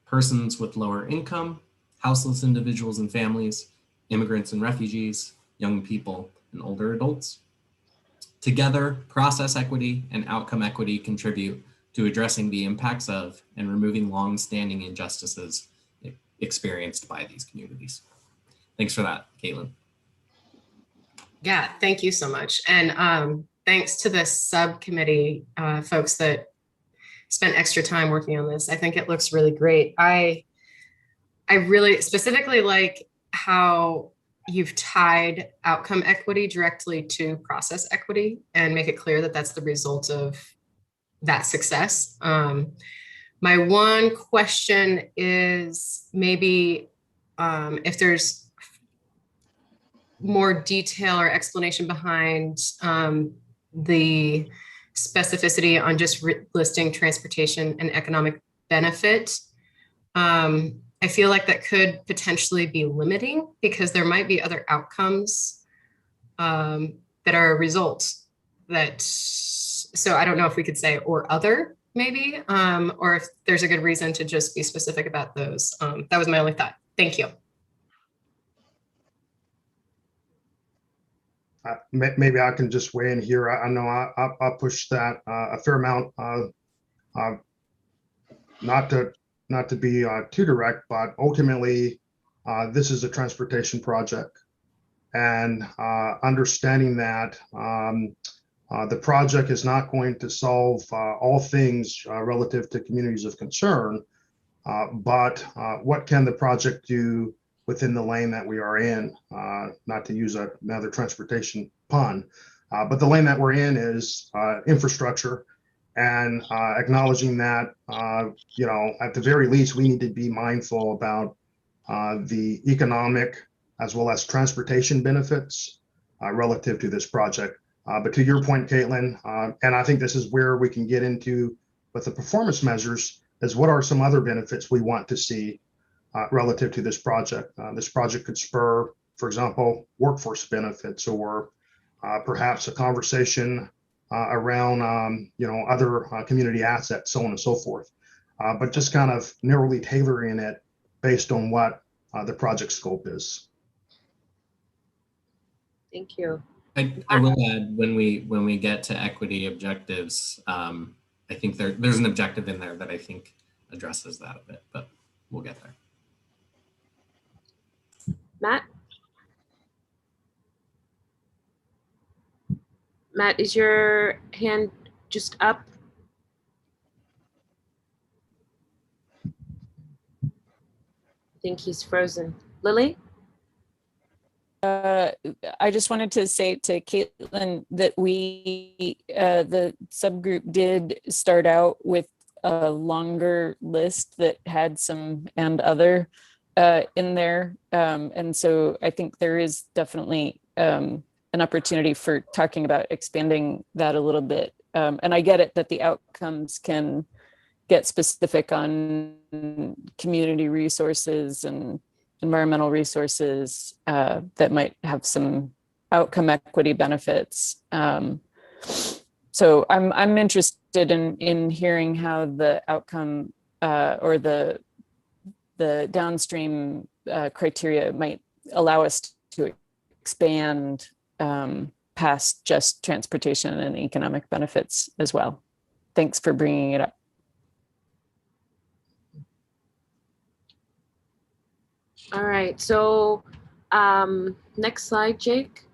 persons with lower income, houseless individuals and families, immigrants and refugees, young people, and older adults. Together, process equity and outcome equity contribute to addressing the impacts of and removing long-standing injustices experienced by these communities. Thanks for that, Caitlin. Yeah, thank you so much. And thanks to the subcommittee folks that spent extra time working on this. I think it looks really great. I really specifically like how you've tied outcome equity directly to process equity and make it clear that that's the result of that success. My one question is maybe if there's more detail or explanation behind the specificity on just listing transportation and economic benefit. I feel like that could potentially be limiting because there might be other outcomes that are a result that, so I don't know if we could say or other maybe, or if there's a good reason to just be specific about those. That was my only thought. Thank you. Maybe I can just weigh in here. I know I'll push that a fair amount, not to be too direct, but ultimately this is a transportation project, and understanding that the project is not going to solve all things relative to communities of concern, but what can the project do within the lane that we are in, not to use another transportation pun, But the lane that we're in is infrastructure, and acknowledging that, at the very least, we need to be mindful about the economic as well as transportation benefits relative to this project. But to your point, Caitlin, and I think this is where we can get into with the performance measures, is what are some other benefits we want to see relative to this project. This project could spur, for example, workforce benefits, or perhaps a conversation around other community assets, so on and so forth. But just kind of narrowly tailoring it based on what the project scope is. Thank you. I will add, when we get to equity objectives, I think there's an objective in there that I think addresses that a bit, but we'll get there. Matt? Matt, is your hand just up? I think he's frozen. Lily? I just wanted to say to Caitlin that we, the subgroup did start out with a longer list that had some and other in there. And so I think there is definitely an opportunity for talking about expanding that a little bit. And I get it that the outcomes can get specific on community resources and environmental resources that might have some outcome equity benefits. So I'm interested in hearing how the outcome or the downstream criteria might allow us to expand past just transportation and economic benefits as well. Thanks for bringing it up. All right, so next slide, Jake.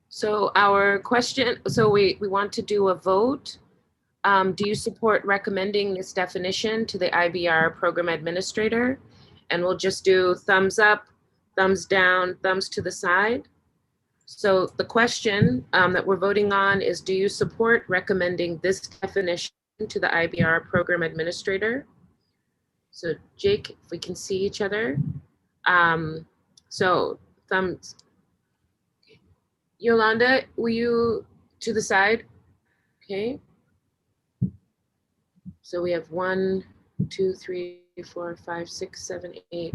So our question, so we want to do a vote. Do you support recommending this definition to the IBR program administrator? And we'll just do thumbs up, thumbs down, thumbs to the side. So the question that we're voting on is, do you support recommending this definition to the IBR program administrator? So Jake, if we can see each other. So thumbs. Yolanda, will you to the side? Okay. So we have 1, 2, 3, 4, 5, 6, 7, 8,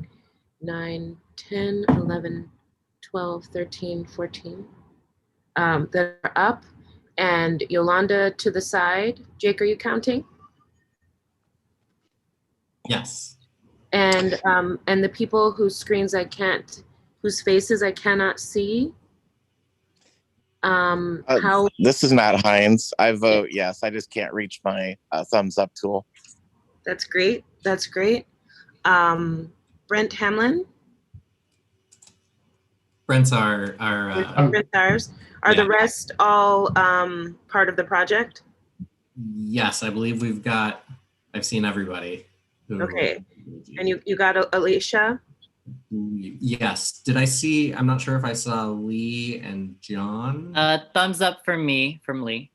9, 10, 11, 12, 13, 14 that are up, and Yolanda to the side. Jake, are you counting? Yes. And the people whose screens I can't, whose faces I cannot see. How? This is Matt Hines. I vote yes. I just can't reach my thumbs up tool. That's great. That's great. Brent Hamlin. Brent's our Brent's ours. Are the rest all part of the project? Yes, I believe I've seen everybody. Okay. And you got Alicia? Yes. Did I see, I'm not sure if I saw Lee and John. Thumbs up from me, from Lee.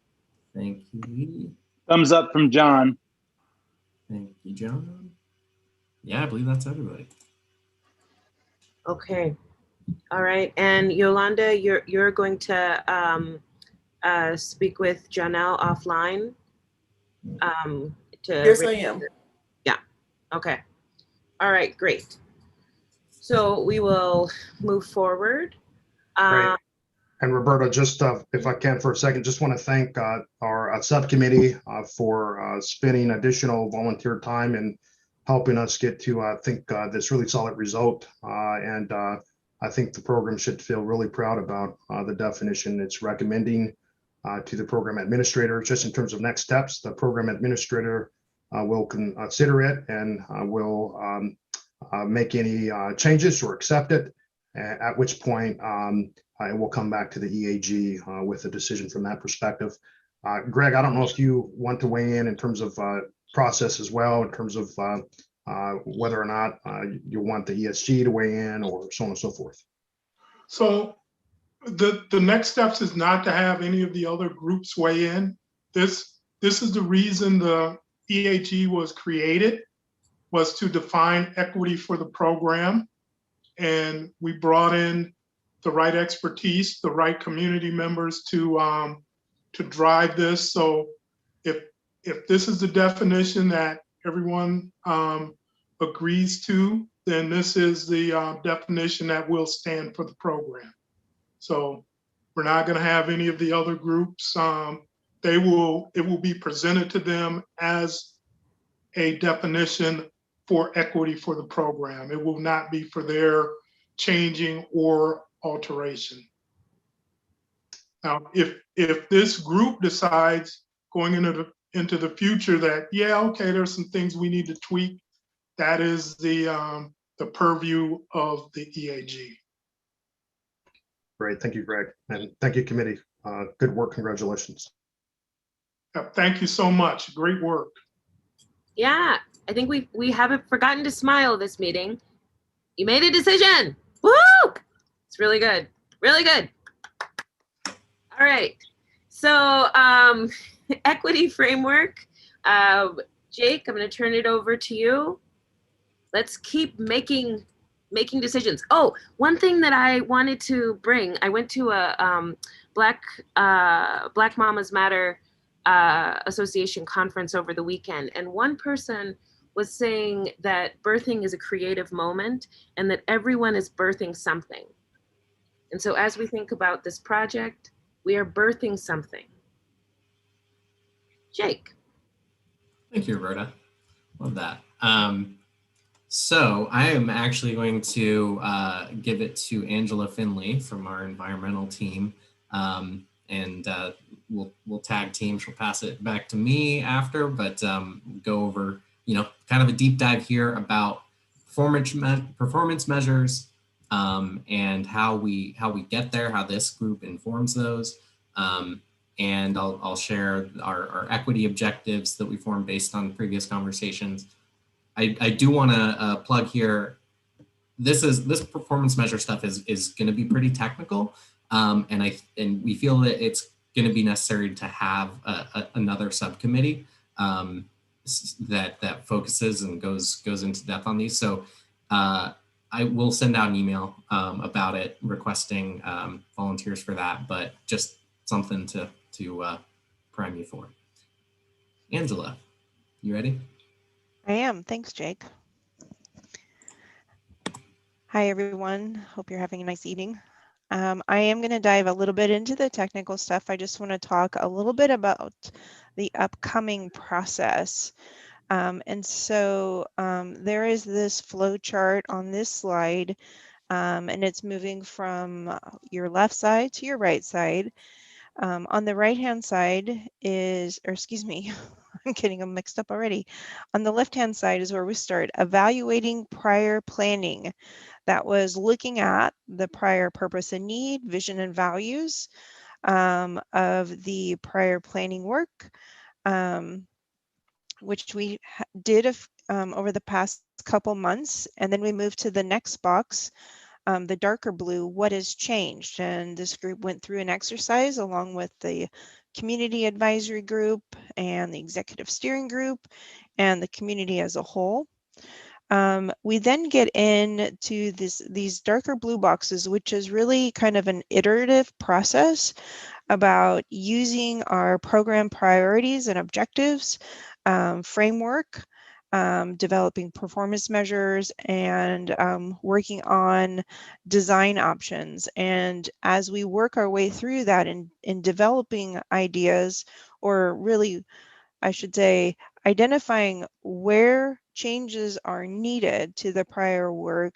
Thank you, Lee. Thumbs up from John. Thank you, John. Yeah, I believe that's everybody. Okay. All right. And Yolanda, you're going to speak with Janelle offline. Yes, I am. Yeah. Okay. All right, great. So we will move forward. Great. And Roberta, just if I can for a second, just want to thank our subcommittee for spending additional volunteer time and helping us get to, I think, this really solid result. And I think the program should feel really proud about the definition it's recommending to the program administrator. Just in terms of next steps, the program administrator will consider it and will make any changes or accept it, at which point and we'll come back to the EAG with a decision from that perspective. Greg, I don't know if you want to weigh in terms of process as well, in terms of whether or not you want the ESG to weigh in or so on and so forth. So the next steps is not to have any of the other groups weigh in. This is the reason the EAG was created, was to define equity for the program. And we brought in the right expertise, the right community members to drive this. So if this is the definition that everyone agrees to, then this is the definition that will stand for the program. So we're not going to have any of the other groups. It will be presented to them as a definition for equity for the program. It will not be for their changing or alteration. Now, if this group decides going into the future that, yeah, okay, there's some things we need to tweak, that is the purview of the EAG. Great, thank you, Greg, and thank you, committee. Good work, congratulations. Thank you so much, great work. Yeah, I think we haven't forgotten to smile this meeting. You made a decision. Woo! It's really good, really good. All right, so equity framework. Jake, I'm going to turn it over to you. Let's keep making decisions. Oh, one thing that I wanted to bring, I went to a Black Mamas Matter Association conference over the weekend, and one person was saying that birthing is a creative moment and that everyone is birthing something. And so as we think about this project, we are birthing something. Jake. Thank you, Roberta. Love that. So I am actually going to give it to Angela Finley from our environmental team. And we'll tag team. She'll pass it back to me after, but go over, kind of a deep dive here about performance measures and how we get there, how this group informs those. And I'll share our equity objectives that we formed based on previous conversations. I do want to plug here. This performance measure stuff is going to be pretty technical, and we feel that it's going to be necessary to have another subcommittee that focuses and goes into depth on these. So I will send out an email about it, requesting volunteers for that, but just something to prime you for. Angela, you ready? I am. Thanks, Jake. Hi, everyone. Hope you're having a nice evening. I am going to dive a little bit into the technical stuff. I just want to talk a little bit about the upcoming process. And so there is this flow chart on this slide, and it's moving from your left side to your right side. On the right-hand side is, or excuse me, I'm getting them mixed up already. On the left-hand side is where we start evaluating prior planning. That was looking at the prior purpose and need, vision and values of the prior planning work, which we did over the past couple months. And then we moved to the next box, the darker blue, what has changed? And this group went through an exercise along with the community advisory group and the executive steering group and the community as a whole. We then get into these darker blue boxes, which is really kind of an iterative process about using our program priorities and objectives, framework, developing performance measures, and working on design options. And as we work our way through that in developing ideas, or really, I should say, identifying where changes are needed to the prior work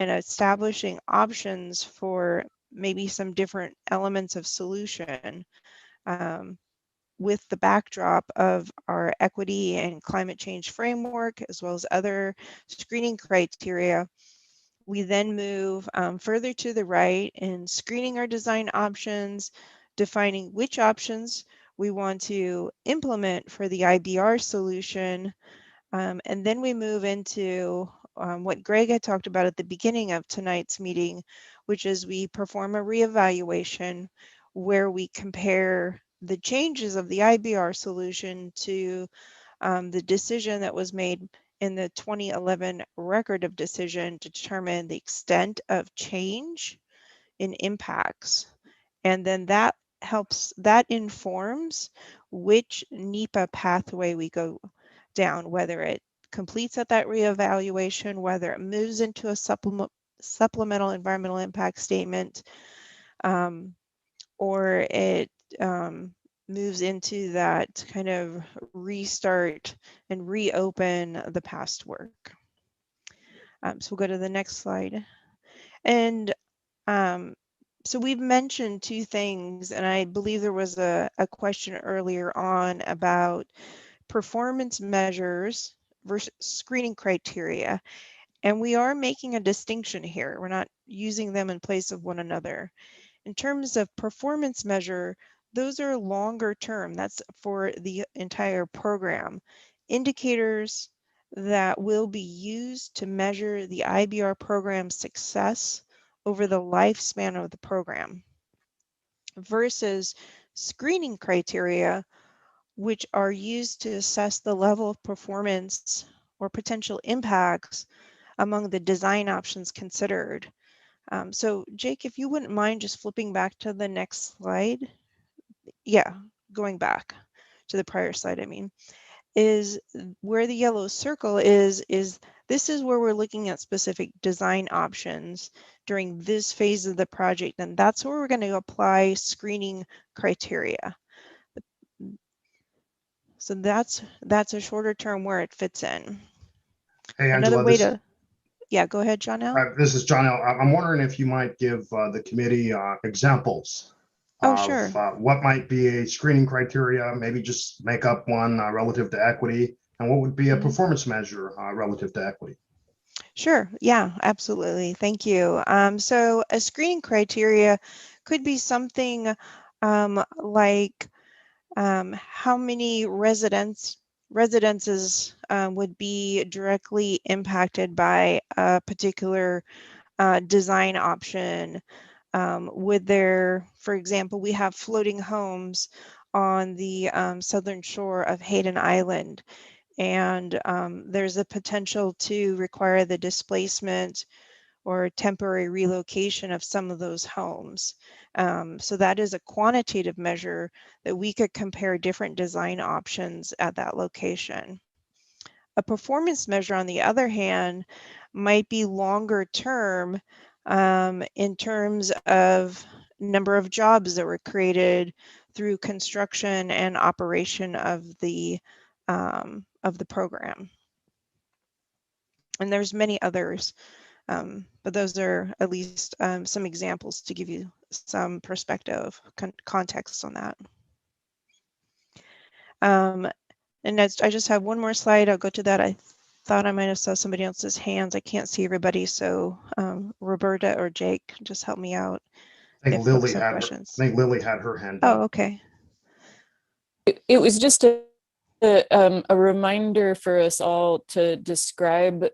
and establishing options for maybe some different elements of solution, with the backdrop of our equity and climate change framework, as well as other screening criteria, We then move further to the right in screening our design options, defining which options we want to implement for the IBR solution. And then we move into what Greg had talked about at the beginning of tonight's meeting, which is we perform a reevaluation where we compare the changes of the IBR solution to the decision that was made in the 2011 record of decision to determine the extent of change in impacts. And then that informs which NEPA pathway we go down, whether it completes at that reevaluation, whether it moves into a supplemental environmental impact statement, or it moves into that kind of restart and reopen the past work. So we'll go to the next slide. And so we've mentioned two things, and I believe there was a question earlier on about performance measures versus screening criteria. And we are making a distinction here. We're not using them in place of one another. In terms of performance measure, those are longer term. That's for the entire program. Indicators that will be used to measure the IBR program's success over the lifespan of the program versus screening criteria, which are used to assess the level of performance or potential impacts among the design options considered. So Jake, if you wouldn't mind just flipping back to the next slide. Yeah, going back to the prior slide, I mean, is where the yellow circle is this is where we're looking at specific design options during this phase of the project, and that's where we're going to apply screening criteria. So that's a shorter term where it fits in. Hey, Another Angela, way to, yeah, go ahead, John L. This is John L. I'm wondering if you might give the committee examples Oh, of sure. what might be a screening criteria, maybe just make up one relative to equity, and what would be a performance measure relative to equity. Sure. Yeah, absolutely. Thank you. So a screening criteria could be something like how many residences would be directly impacted by a particular design option. Would there, for example, we have floating homes on the southern shore of Hayden Island, and there's a potential to require the displacement or temporary relocation of some of those homes. So that is a quantitative measure that we could compare different design options at that location. A performance measure, on the other hand, might be longer term in terms of number of jobs that were created through construction and operation of the program. And there's many others, but those are at least some examples to give you some perspective, context on that. And I just have one more slide. I'll go to that. I thought I might have saw somebody else's hands. I can't see everybody, so Roberta or Jake, just help me out. I think Lily had her hand up. Oh, okay. It was just a reminder for us all to describe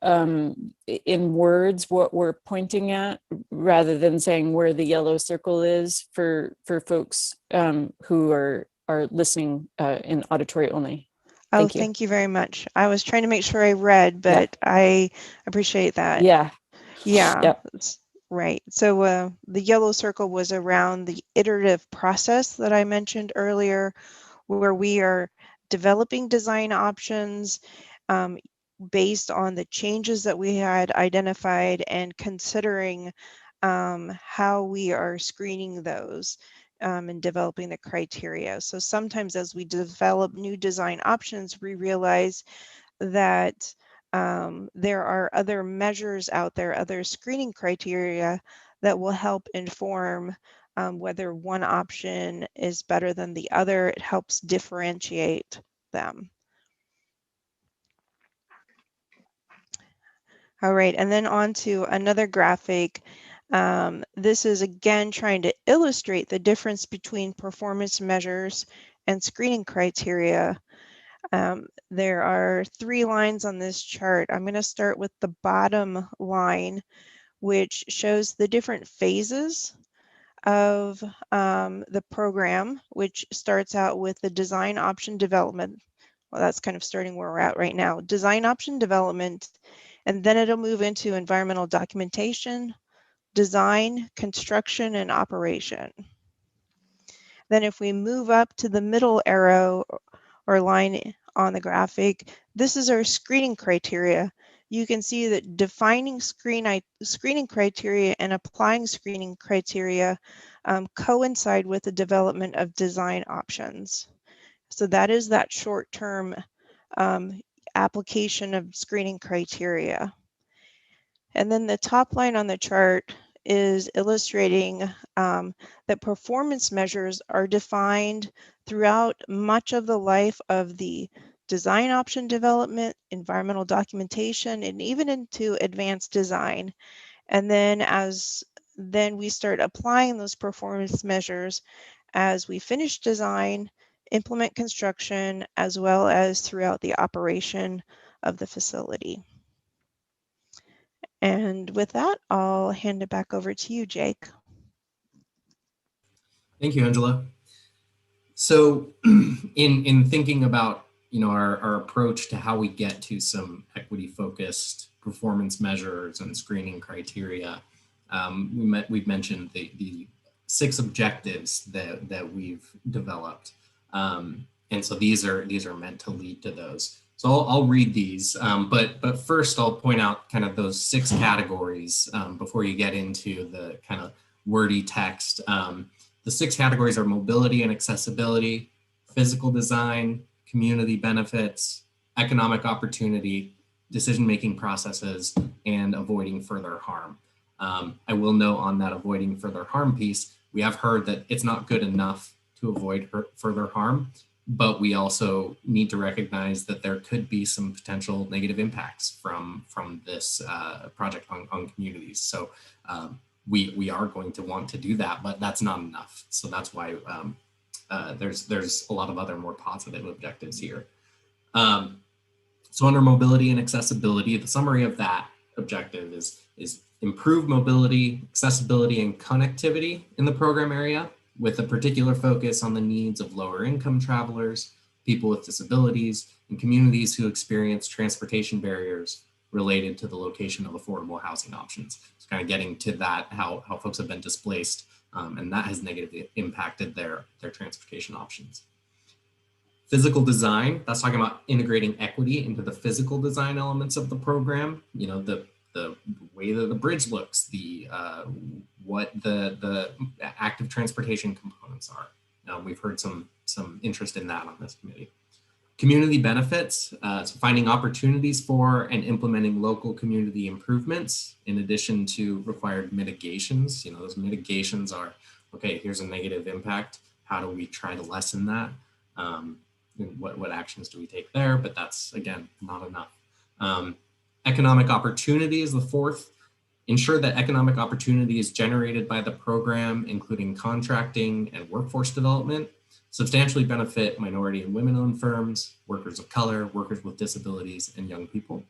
in words what we're pointing at, rather than saying where the yellow circle is for folks who are listening in auditory only. Oh, thank you very much. I was trying to make sure I read, but yeah. I appreciate that. Yeah. Yep. Right. So the yellow circle was around the iterative process that I mentioned earlier, where we are developing design options based on the changes that we had identified and considering how we are screening those and developing the criteria. So sometimes as we develop new design options, we realize that there are other measures out there, other screening criteria that will help inform whether one option is better than the other. It helps differentiate them. All right, and then on to another graphic. This is again trying to illustrate the difference between performance measures and screening criteria. There are 3 lines on this chart. I'm going to start with the bottom line, which shows the different phases of the program, which starts out with the design option development. Well, that's kind of starting where we're at right now. Design option development, and then it'll move into environmental documentation, design, construction, and operation. Then if we move up to the middle arrow or line on the graphic, this is our screening criteria. You can see that defining screening criteria and applying screening criteria coincide with the development of design options. So that is that short-term application of screening criteria. And then the top line on the chart is illustrating that performance measures are defined throughout much of the life of the design option development, environmental documentation, and even into advanced design. And then we start applying those performance measures as we finish design, implement construction, as well as throughout the operation of the facility. And with that, I'll hand it back over to you, Jake. Thank you, Angela. So in thinking about our approach to how we get to some equity-focused performance measures and screening criteria, we've mentioned the 6 objectives that we've developed, and so these are meant to lead to those. So I'll read these, but first I'll point out kind of those 6 categories before you get into the kind of wordy text. The 6 categories are mobility and accessibility, physical design, community benefits, economic opportunity, decision-making processes, and avoiding further harm. I will note on that avoiding further harm piece, we have heard that it's not good enough to avoid further harm, but we also need to recognize that there could be some potential negative impacts from this project on communities. So we are going to want to do that, but that's not enough. So that's why there's a lot of other more positive objectives here. So under mobility and accessibility, the summary of that objective is improve mobility, accessibility, and connectivity in the program area, with a particular focus on the needs of lower income travelers, people with disabilities, and communities who experience transportation barriers related to the location of affordable housing options. So kind of getting to that, how folks have been displaced, and that has negatively impacted their transportation options. Physical design, that's talking about integrating equity into the physical design elements of the program. The way that the bridge looks, what the active transportation components are. We've heard some interest in that on this committee. Community benefits, so finding opportunities for and implementing local community improvements in addition to required mitigations. Those mitigations are, okay, here's a negative impact. How do we try to lessen that? What actions do we take there? But that's, again, not enough. Economic opportunity is the 4th. Ensure that economic opportunity is generated by the program, including contracting and workforce development, substantially benefit minority and women-owned firms, workers of color, workers with disabilities, and young people.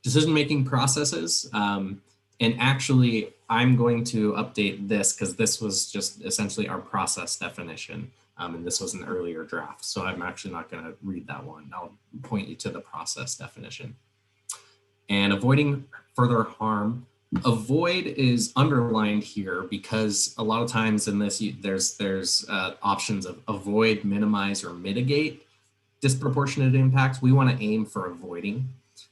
Decision-making processes, and actually I'm going to update this because this was just essentially our process definition, and this was an earlier draft, so I'm actually not going to read that one. I'll point you to the process definition. And avoiding further harm. Avoid is underlined here because a lot of times in this, there's options of avoid, minimize, or mitigate disproportionate impacts. We want to aim for avoiding.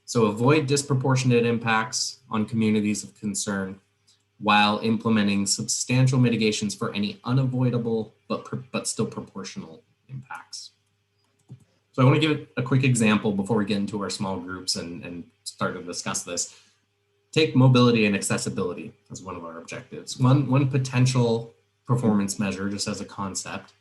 So avoid disproportionate impacts on communities of concern while implementing substantial mitigations for any unavoidable but still proportional impacts. So I want to give a quick example before we get into our small groups and start to discuss this. Take mobility and accessibility as one of our objectives. One potential performance measure, just as a concept,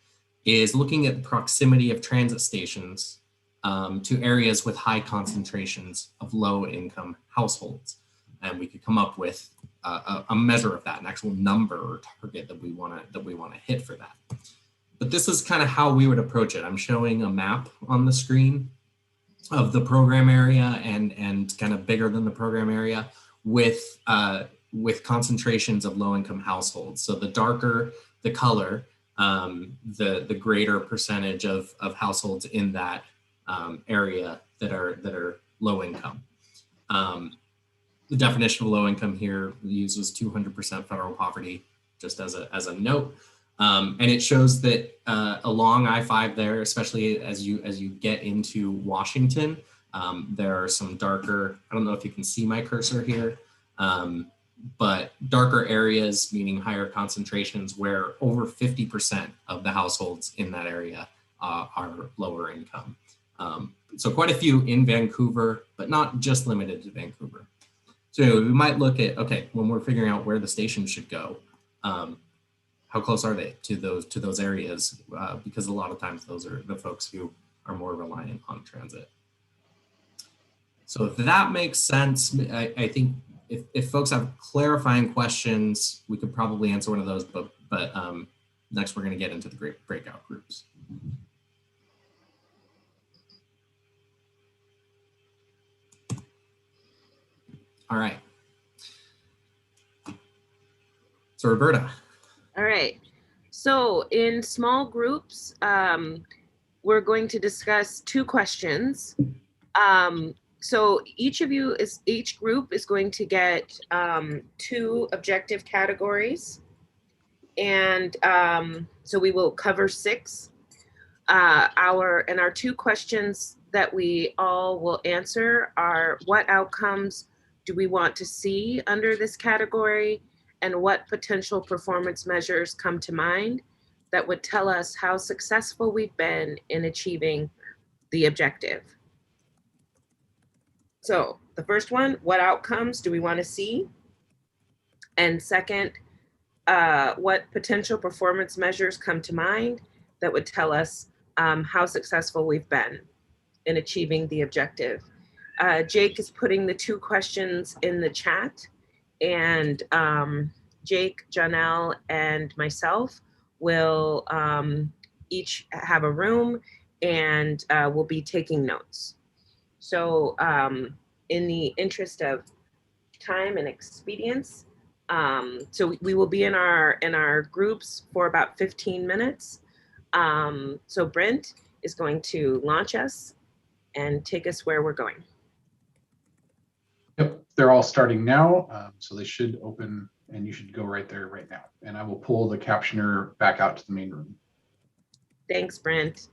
is looking at the proximity of transit stations to areas with high concentrations of low income households. And we could come up with a measure of that, an actual number or target that we want to hit for that. But this is kind of how we would approach it. I'm showing a map on the screen of the program area and kind of bigger than the program area with concentrations of low income households. So the darker the color, the greater percentage of households in that area that are low income. The definition of low income here uses 200% federal poverty, just as a note. And it shows that along I-5 there, especially as you get into Washington, there are some darker, I don't know if you can see my cursor here, but darker areas, meaning higher concentrations, where over 50% of the households in that area are lower income. So quite a few in Vancouver, but not just limited to Vancouver. So we might look at, okay, when we're figuring out where the station should go, how close are they to those areas? Because a lot of times those are the folks who are more reliant on transit. So if that makes sense, I think if folks have clarifying questions, we could probably answer one of those, but next we're going to get into the breakout groups. All right. So Roberta. All right. So in small groups, we're going to discuss 2 questions. So each group is going to get 2 objective categories. And so we will cover 6. Our 2 questions that we all will answer are: what outcomes do we want to see under this category? And what potential performance measures come to mind that would tell us how successful we've been in achieving the objective? So the first one, what outcomes do we want to see? And second, what potential performance measures come to mind that would tell us how successful we've been in achieving the objective? Jake is putting the 2 questions in the chat, and Jake, Janelle, and myself will each have a room, and we'll be taking notes. So in the interest of time and expedience, so we will be in our groups for about 15 minutes. So Brent is going to launch us and take us where we're going. Yep, they're all starting now, so they should open, and you should go right there right now. And I will pull the captioner back out to the main room. Thanks, Brent.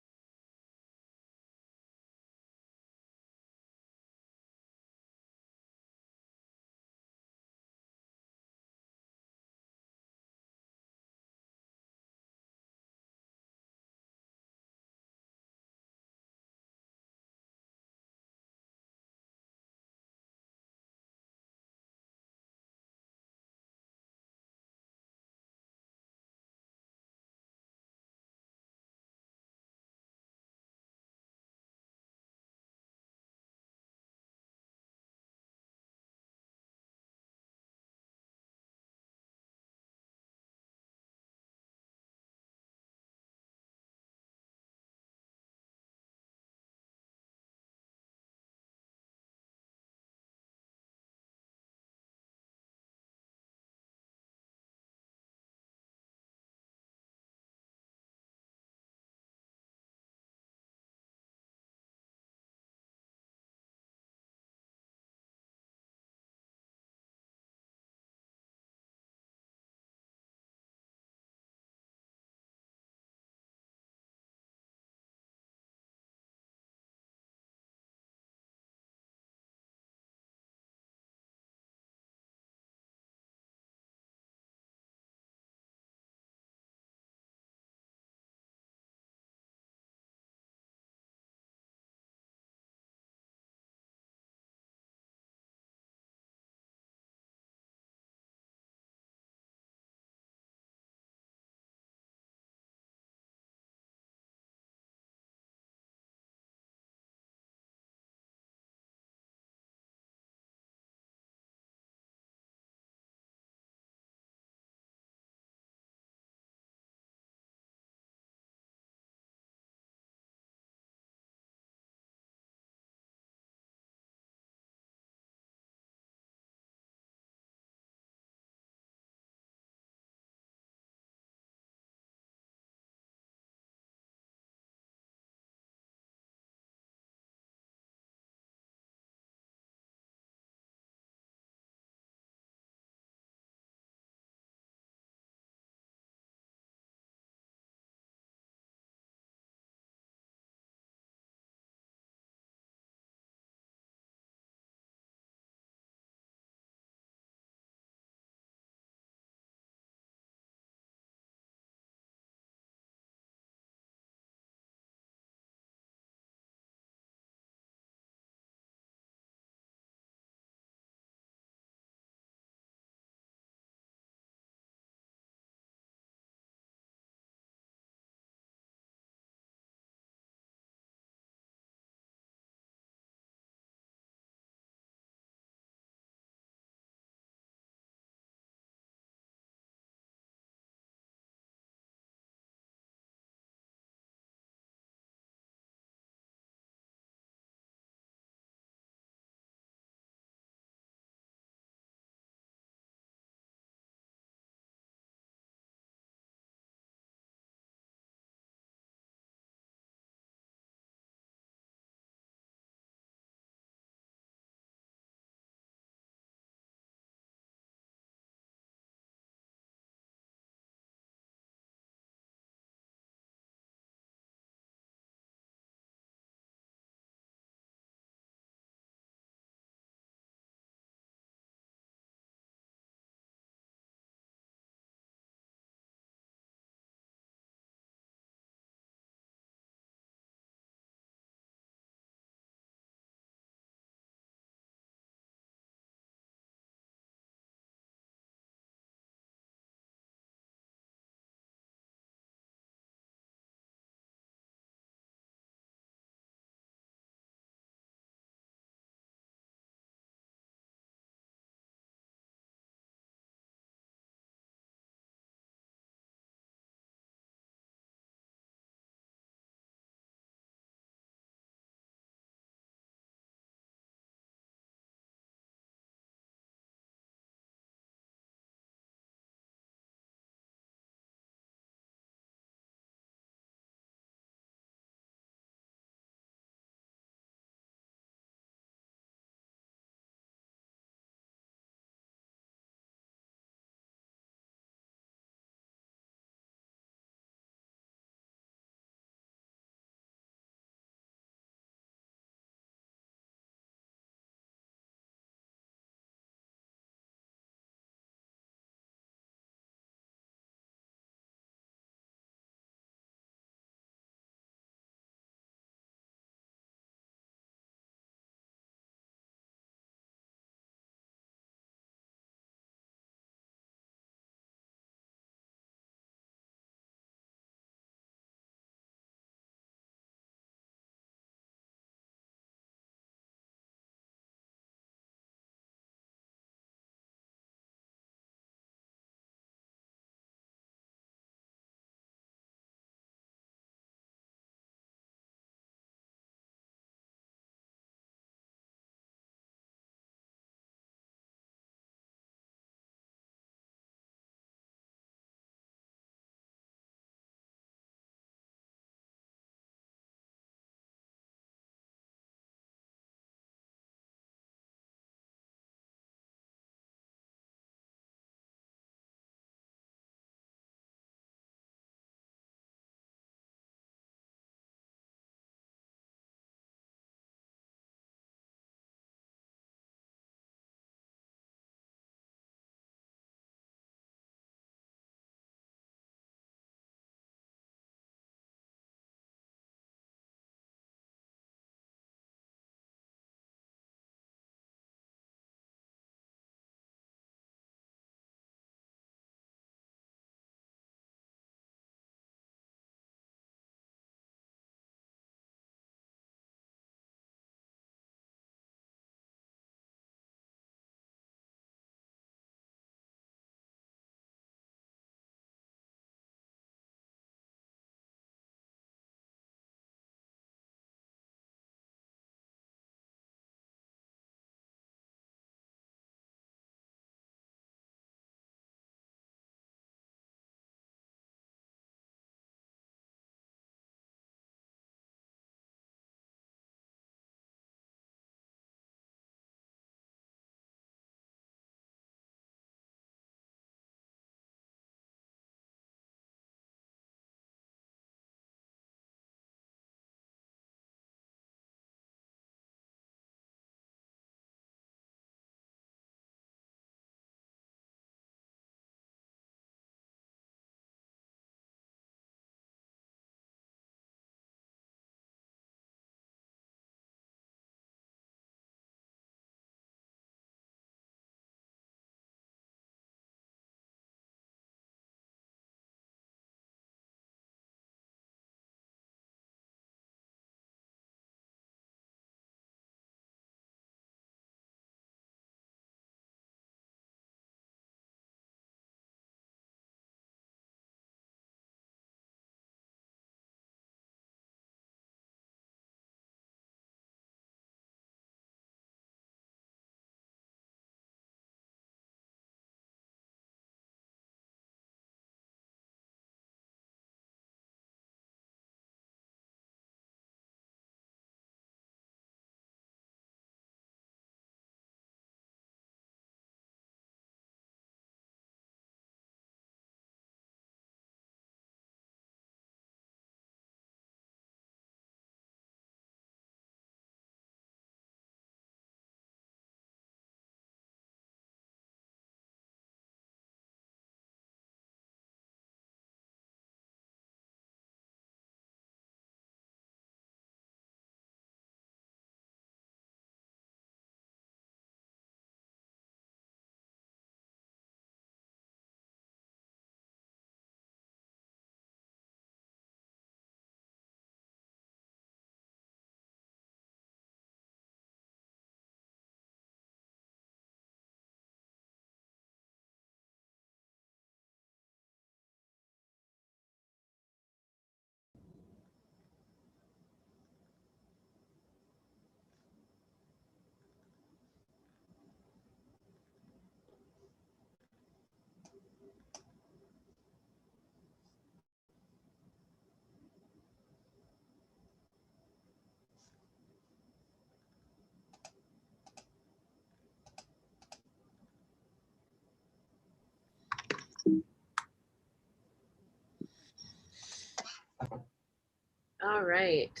All right.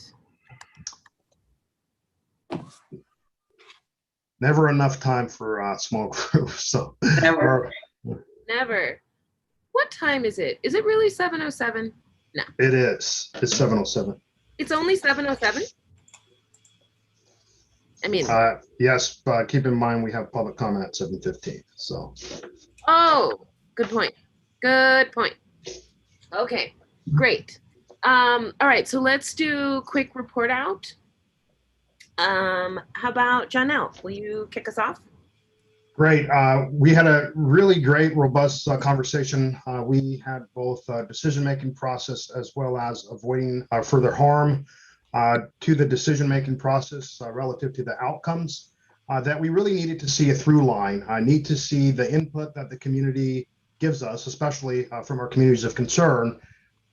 Never enough time for small groups. So Never. Never. What time is it? Is it really 7:07? No. It is. It's 7:07. It's only 7:07? I mean, yes, keep in mind we have public comment at 7:15. So. oh, good point. Good point. Okay, great. All right, so let's do quick report out. How about Janelle? Will you kick us off? Great. We had a really great, robust conversation. We had both decision-making process as well as avoiding further harm to the decision-making process relative to the outcomes that we really needed to see a through line. I need to see the input that the community gives us, especially from our communities of concern.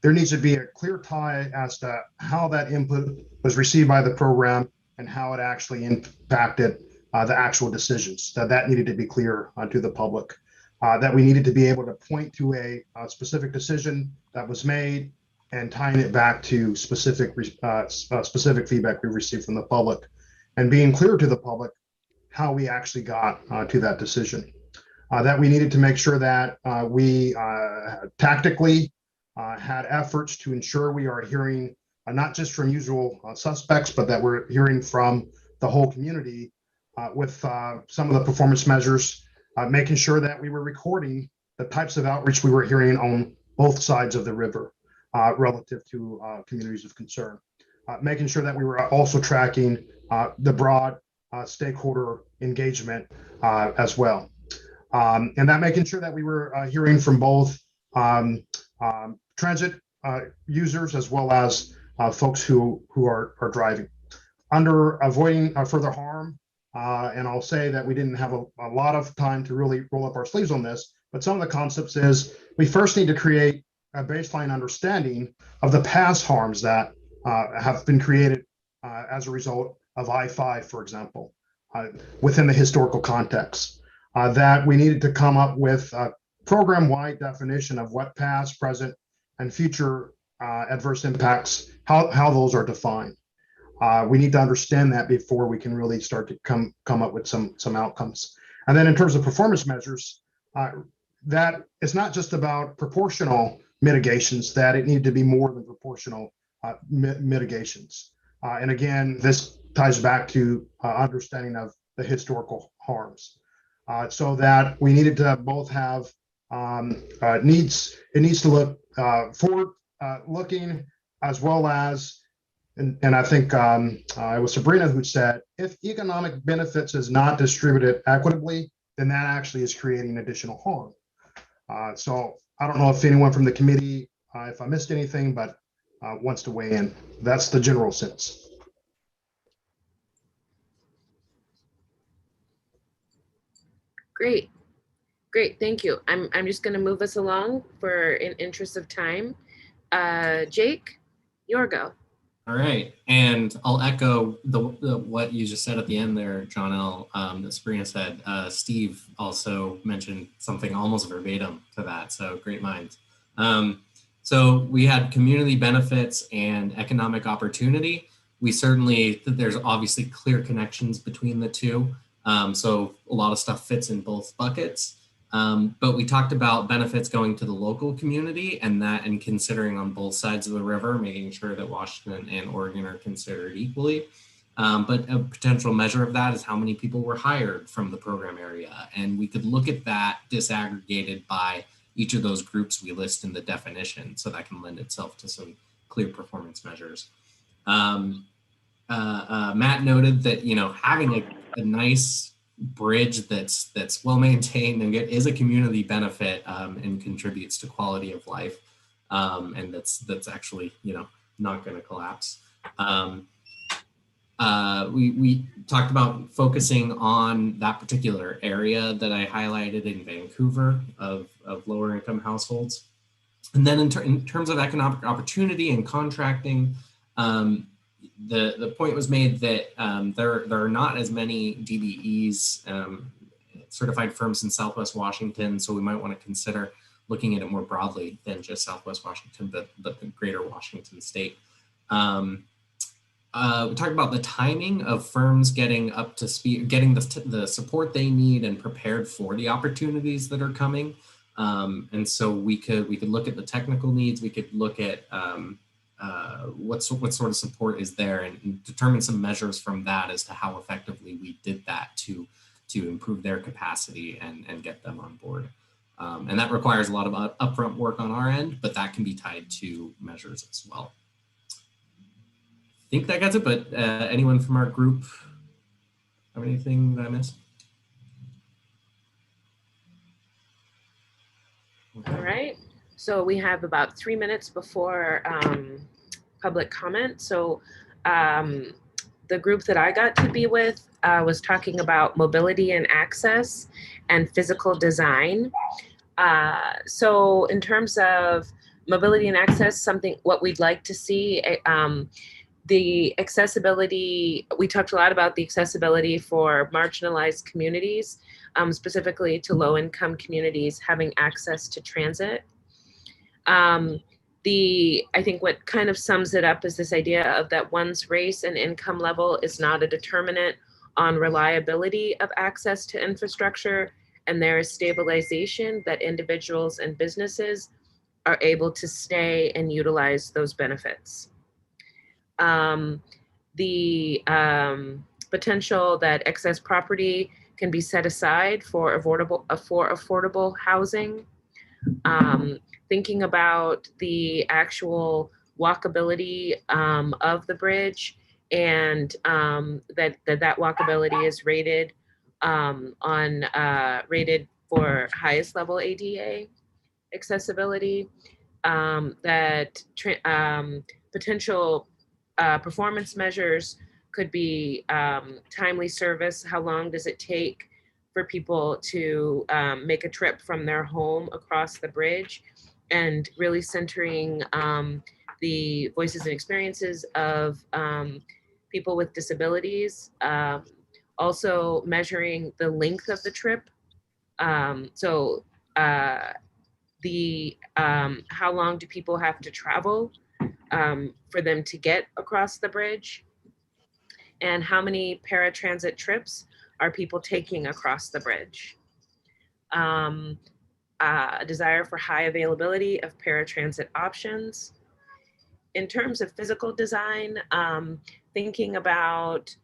There needs to be a clear tie as to how that input was received by the program and how it actually impacted the actual decisions. That needed to be clear to the public. That we needed to be able to point to a specific decision that was made and tying it back to specific feedback we received from the public, and being clear to the public how we actually got to that decision. That we needed to make sure that we tactically had efforts to ensure we are hearing not just from usual suspects, but that we're hearing from the whole community with some of the performance measures, making sure that we were recording the types of outreach we were hearing on both sides of the river relative to communities of concern. Making sure that we were also tracking the broad stakeholder engagement as well. And that making sure that we were hearing from both transit users as well as folks who are driving. Under avoiding further harm, and I'll say that we didn't have a lot of time to really roll up our sleeves on this, but some of the concepts is we first need to create a baseline understanding of the past harms that have been created as a result of I-5, for example, within the historical context. That we needed to come up with a program-wide definition of what past, present, and future adverse impacts, how those are defined. We need to understand that before we can really start to come up with some outcomes. And then in terms of performance measures, that it's not just about proportional mitigations, that it needed to be more than proportional mitigations. And again, this ties back to understanding of the historical harms. So that we needed to both have it needs to look forward looking, as well as, and I think it was Sabrina who said, if economic benefits is not distributed equitably, then that actually is creating additional harm. So I don't know if anyone from the committee, if I missed anything, but wants to weigh in. That's the general sense. Great. Great, thank you. I'm just gonna move us along for in interest of time. Jake, your go. All right, and I'll echo the what you just said at the end there, John L. That Sabrina said. Steve also mentioned something almost verbatim to that, so great minds. So we had community benefits and economic opportunity. We certainly, there's obviously clear connections between the two. So a lot of stuff fits in both buckets. But we talked about benefits going to the local community and considering on both sides of the river, making sure that Washington and Oregon are considered equally. But a potential measure of that is how many people were hired from the program area. And we could look at that disaggregated by each of those groups we list in the definition. So that can lend itself to some clear performance measures. Matt noted that, having a nice bridge that's well maintained and is a community benefit and contributes to quality of life, and that's actually not going to collapse. We talked about focusing on that particular area that I highlighted in Vancouver of lower income households, and then in terms of economic opportunity and contracting. The point was made that there are not as many DBEs, certified firms in Southwest Washington, so we might want to consider looking at it more broadly than just Southwest Washington, but the greater Washington state. We talked about the timing of firms getting up to speed, getting the support they need and prepared for the opportunities that are coming. And so we could look at the technical needs. We could look at what sort of support is there, and determine some measures from that as to how effectively we did that to improve their capacity and get them on board. And that requires a lot of upfront work on our end, but that can be tied to measures as well. I think that gets it, but anyone from our group have anything that I missed? Okay. All right, so we have about 3 minutes before public comment. So the group that I got to be with was talking about mobility and access and physical design. So in terms of mobility and access, what we'd like to see, the accessibility, we talked a lot about the accessibility for marginalized communities, specifically to low-income communities having access to transit. I think what kind of sums it up is this idea of that one's race and income level is not a determinant on reliability of access to infrastructure, and there is stabilization that individuals and businesses are able to stay and utilize those benefits. The potential that excess property can be set aside for affordable housing. Thinking about the actual walkability of the bridge, and that walkability is rated rated for highest level ADA accessibility. Potential performance measures could be timely service. How long does it take for people to make a trip from their home across the bridge, and really centering the voices and experiences of people with disabilities. Also measuring the length of the trip. How long do people have to travel for them to get across the bridge? And how many paratransit trips are people taking across the bridge? A desire for high availability of paratransit options. In terms of physical design, thinking about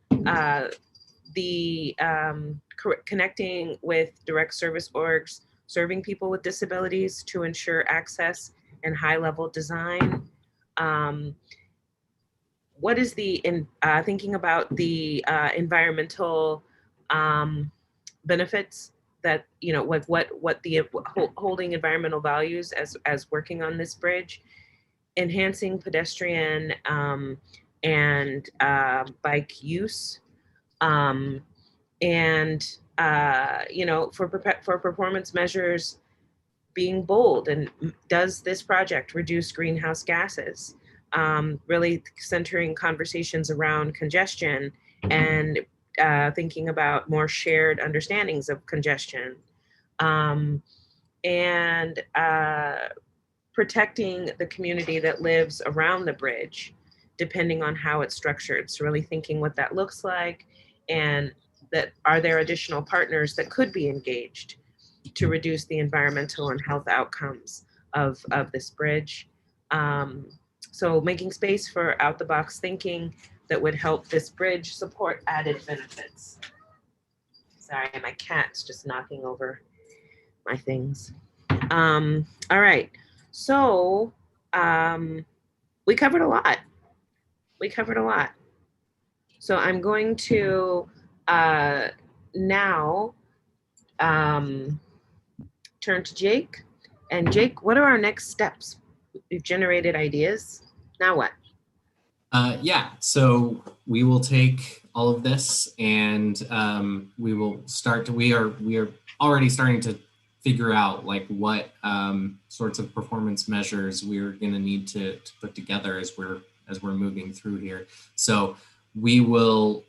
connecting with direct service orgs serving people with disabilities to ensure access and high-level design. What is thinking about the environmental benefits that, like what the holding environmental values as working on this bridge, enhancing pedestrian and bike use, and for performance measures being bold, and does this project reduce greenhouse gases? Really centering conversations around congestion and thinking about more shared understandings of congestion, and protecting the community that lives around the bridge, depending on how it's structured. So really thinking what that looks like, and that are there additional partners that could be engaged to reduce the environmental and health outcomes of this bridge. So making space for out-the-box thinking that would help this bridge support added benefits. Sorry, my cat's just knocking over my things. All right, so we covered a lot. So I'm going to now turn to Jake. And Jake, what are our next steps? We've generated ideas. Now what? Yeah, so we will take all of this, and we will start to, we are already starting to figure out like what sorts of performance measures we're going to need to put together as we're moving through here. So we will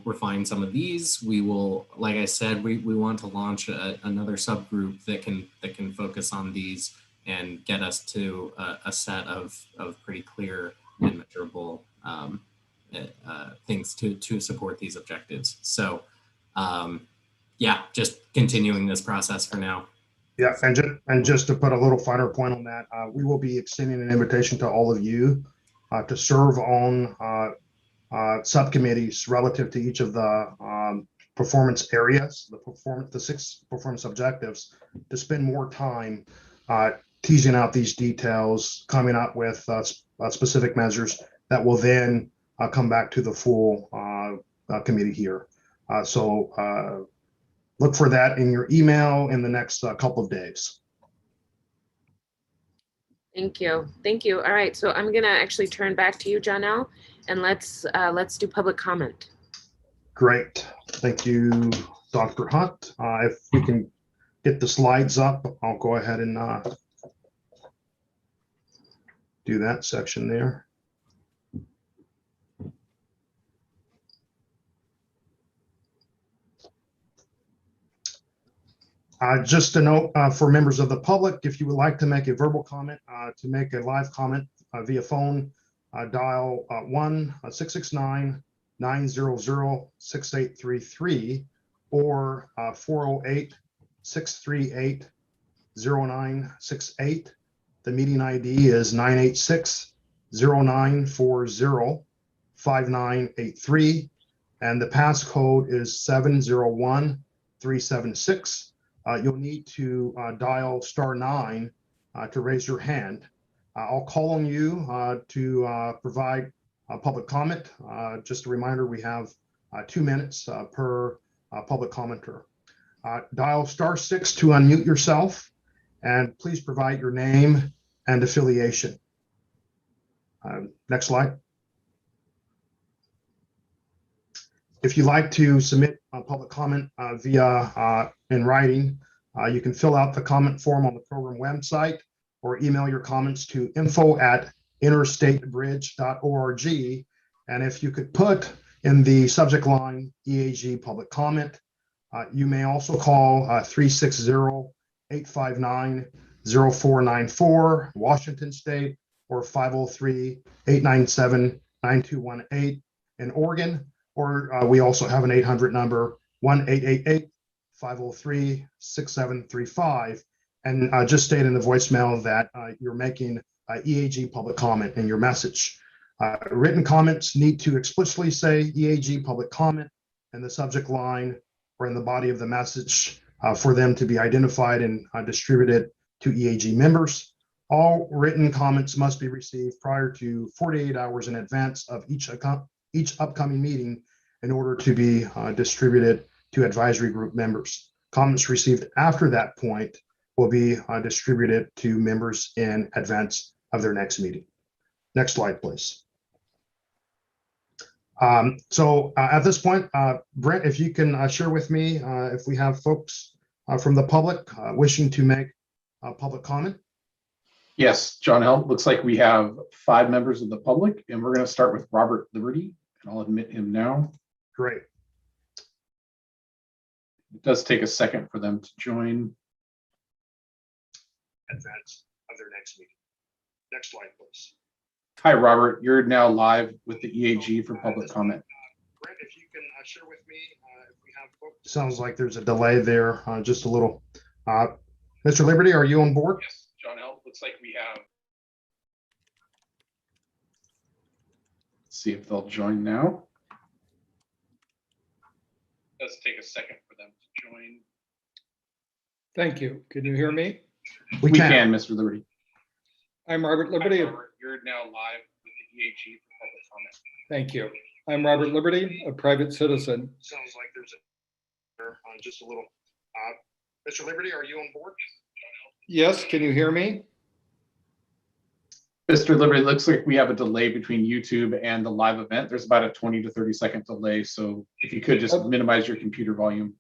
refine some of these. We will, like I said, we want to launch another subgroup that can focus on these and get us to a set of pretty clear and measurable things to support these objectives. So yeah, just continuing this process for now. Yeah, and just to put a little finer point on that, we will be extending an invitation to all of you to serve on subcommittees relative to each of the performance areas, the 6 performance objectives, to spend more time teasing out these details, coming up with specific measures that will then come back to the full committee here. So look for that in your email in the next couple of days. Thank you. Thank you. All right. So I'm going to actually turn back to you, Janelle, and let's do public comment. Great. Thank you, Dr. Hunt. If we can get the slides up, I'll go ahead and do that section there. Just a note for members of the public, if you would like to make a verbal comment, to make a live comment via phone, dial 1-669-900-6833 or 408-638-0968. The meeting ID is 986-0940-5983, and the passcode is 701376. You'll need to dial *9 to raise your hand. I'll call on you to provide public comment. Just a reminder, we have 2 minutes per public commenter. Dial *6 to unmute yourself, and please provide your name and affiliation. Next slide. If you'd like to submit a public comment via in writing, you can fill out the comment form on the program website or email your comments to info@interstatebridge.org. And if you could put in the subject line EAG Public Comment, you may also call 360-859-0494, Washington State, or 503-897-9218 in Oregon. Or we also have an 800 number, 1-888-503-6735. And just state in the voicemail that you're making EAG public comment in your message. Written comments need to explicitly say EAG public comment in the subject line or in the body of the message for them to be identified and distributed to EAG members. All written comments must be received prior to 48 hours in advance of each upcoming meeting in order to be distributed to advisory group members. Comments received after that point will be distributed to members in advance of their next meeting. Next slide, please. So at this point, Brent, if you can share with me if we have folks from the public wishing to make a public comment. Yes, John L. Looks like we have 5 members of the public, and we're going to start with Robert Liberty, and I'll admit him now. Great. It does take a second for them to join. Advance of their next meeting. Next slide, please. Hi, Robert. You're now live with the EAG for public comment. Brent, if you can share with me if we have folks. Sounds like there's a delay there, just a little. Mr. Liberty, are you on board? Yes, John L. Looks like we have. Let's see if they'll join now. It does take a second for them to join. Thank you. Can you hear me? We can, Mr. Liberty. I'm Robert Liberty. Hi, Robert. You're now live with the EAG for public comment. Thank you. I'm Robert Liberty, a private citizen. Sounds like there's just a little. Mr. Liberty, are you on board? Yes, can you hear me? Mr. Liberty, looks like we have a delay between YouTube and the live event. There's about a 20 to 30 second delay. So if you could just minimize your computer volume.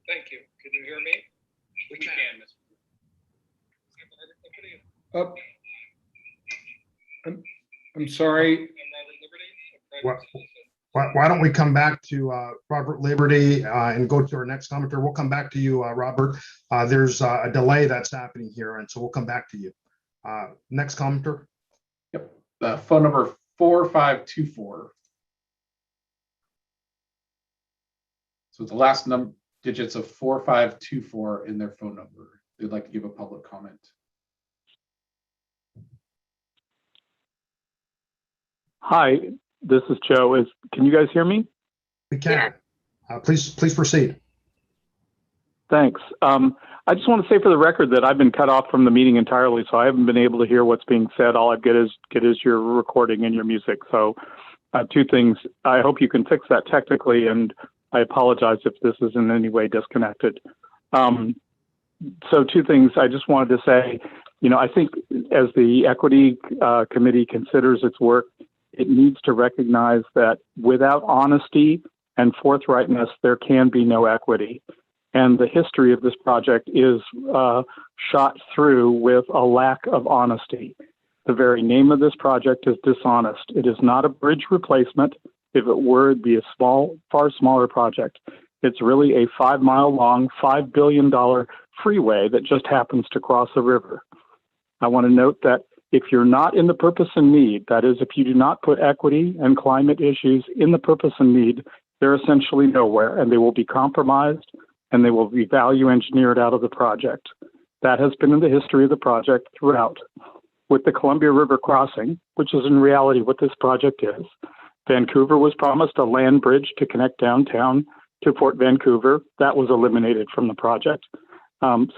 Thank you. Can you hear me? We can, Mr. I'm sorry. Why don't we come back to Robert Liberty and go to our next commenter? We'll come back to you, Robert. There's a delay that's happening here, and so we'll come back to you. Next commenter. Yep. phone number 4524. So the last digits of 4524 in their phone number. They'd like to give a public comment. Hi, this is Joe. Can you guys hear me? We can. Please proceed. Thanks. I just want to say for the record that I've been cut off from the meeting entirely, so I haven't been able to hear what's being said. All I get is your recording and your music. So two things. I hope you can fix that technically, and I apologize if this is in any way disconnected. So two things I just wanted to say. I think as the Equity Committee considers its work, it needs to recognize that without honesty and forthrightness, there can be no equity. And the history of this project is shot through with a lack of honesty. The very name of this project is dishonest. It is not a bridge replacement. If it were, it'd be a far smaller project. It's really a 5-mile long, $5 billion freeway that just happens to cross a river. I want to note that if you're not in the purpose and need, that is, if you do not put equity and climate issues in the purpose and need, they're essentially nowhere, and they will be compromised, and they will be value engineered out of the project. That has been in the history of the project throughout. With the Columbia River crossing, which is in reality what this project is, Vancouver was promised a land bridge to connect downtown to Fort Vancouver. That was eliminated from the project.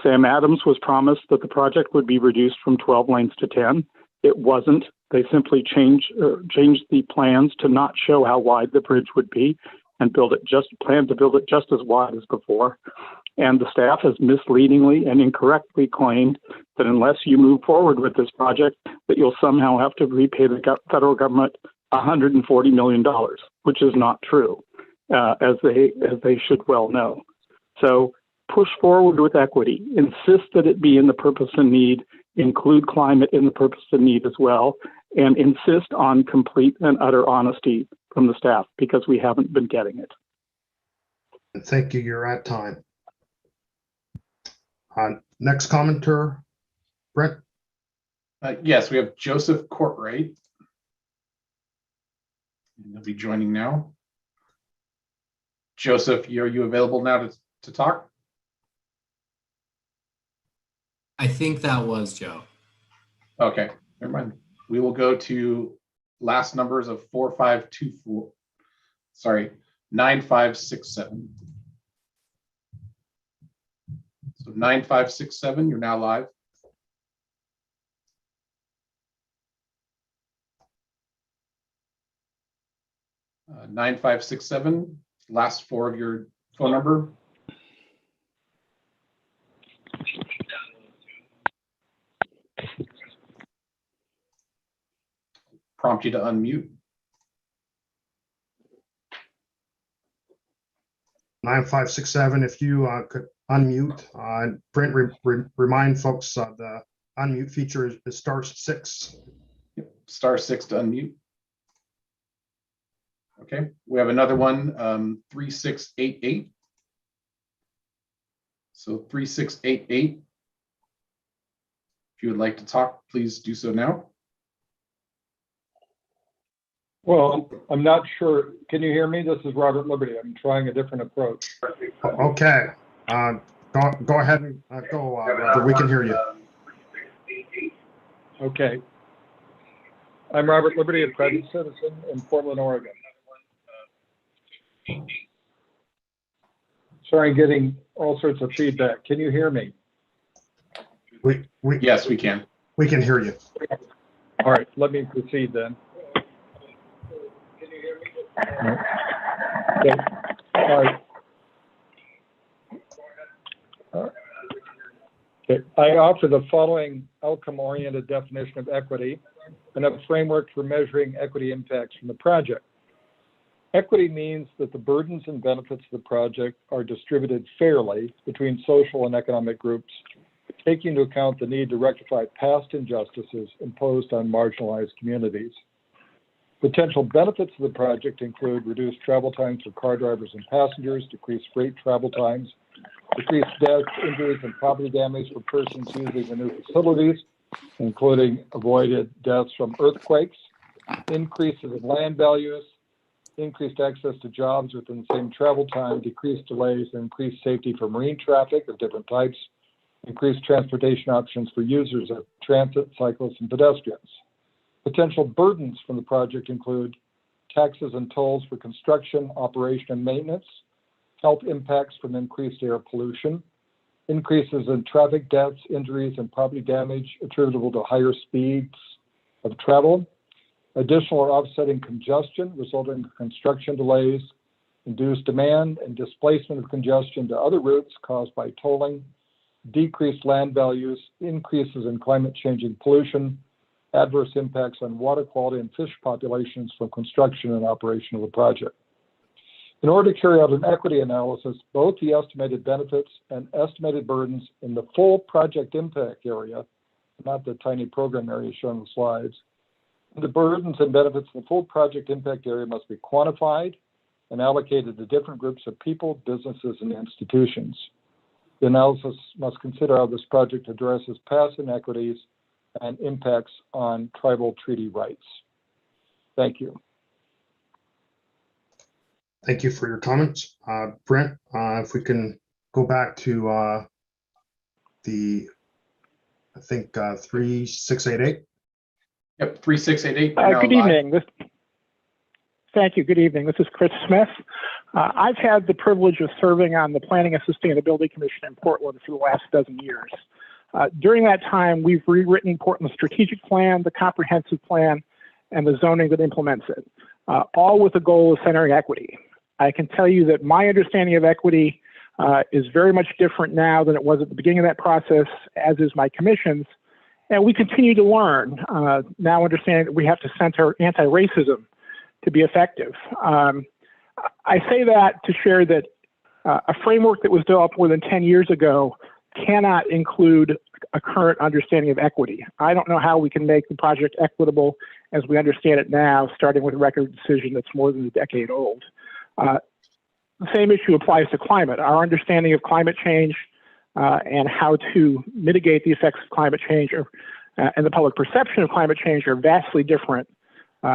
Sam Adams was promised that the project would be reduced from 12 lanes to 10. It wasn't. They simply changed the plans to not show how wide the bridge would be and planned to build it just as wide as before. And the staff has misleadingly and incorrectly claimed that unless you move forward with this project, that you'll somehow have to repay the federal government $140 million, which is not true, as they should well know. So push forward with equity, insist that it be in the purpose and need, include climate in the purpose and need as well, and insist on complete and utter honesty from the staff, because we haven't been getting it. Thank you. You're at time. Next commenter, Brent. Yes, we have Joseph Cordray. He'll be joining now. Joseph, are you available now to talk? I think that was Joe. Okay, never mind. We will go to last numbers of 4524. Sorry, 9567. So 9567, you're now live. Uh, 9567, last four of your phone number. Prompt you to unmute. 9567, if you could unmute. Brent, remind folks the unmute feature is *6. Yep, *6 to unmute. Okay, we have another one, 3688. So 3688. If you would like to talk, please do so now. Well, I'm not sure. Can you hear me? This is Robert Liberty. I'm trying a different approach. Okay. Go ahead and go, Robert. We can hear you. Okay. I'm Robert Liberty, a private citizen in Portland, Oregon. Sorry, I'm getting all sorts of feedback. Can you hear me? Yes, we can. We can hear you. All right, let me proceed then. Can you hear me? No. Okay. All right. Okay. I offer the following outcome-oriented definition of equity and a framework for measuring equity impacts from the project. Equity means that the burdens and benefits of the project are distributed fairly between social and economic groups, taking into account the need to rectify past injustices imposed on marginalized communities. Potential benefits of the project include reduced travel times for car drivers and passengers, decreased freight travel times, decreased deaths, injuries, and property damage for persons using the new facilities, including avoided deaths from earthquakes, increases in land values, increased access to jobs within the same travel time, decreased delays, and increased safety for marine traffic of different types, increased transportation options for users of transit, cyclists, and pedestrians. Potential burdens from the project include taxes and tolls for construction, operation, and maintenance, health impacts from increased air pollution, increases in traffic deaths, injuries, and property damage attributable to higher speeds of travel, additional or offsetting congestion resulting in construction delays, induced demand and displacement of congestion to other routes caused by tolling, decreased land values, increases in climate changing pollution, adverse impacts on water quality and fish populations from construction and operation of the project. In order to carry out an equity analysis, both the estimated benefits and estimated burdens in the full project impact area, not the tiny program area shown in the slides, the burdens and benefits in the full project impact area must be quantified and allocated to different groups of people, businesses, and institutions. The analysis must consider how this project addresses past inequities and impacts on tribal treaty rights. Thank you. Thank you for your comments. Brent, if we can go back to I think 3688. Yep, 3688. Good evening. Thank you. Good evening. This is Chris Smith. I've had the privilege of serving on the Planning and Sustainability Commission in Portland for the last dozen years. During that time, we've rewritten Portland's strategic plan, the comprehensive plan, and the zoning that implements it, all with the goal of centering equity. I can tell you that my understanding of equity is very much different now than it was at the beginning of that process, as is my commission's. And we continue to learn, now understanding that we have to center anti-racism to be effective. I say that to share that a framework that was developed more than 10 years ago cannot include a current understanding of equity. I don't know how we can make the project equitable as we understand it now, starting with a record decision that's more than a decade old. The same issue applies to climate. Our understanding of climate change and how to mitigate the effects of climate change and the public perception of climate change are vastly different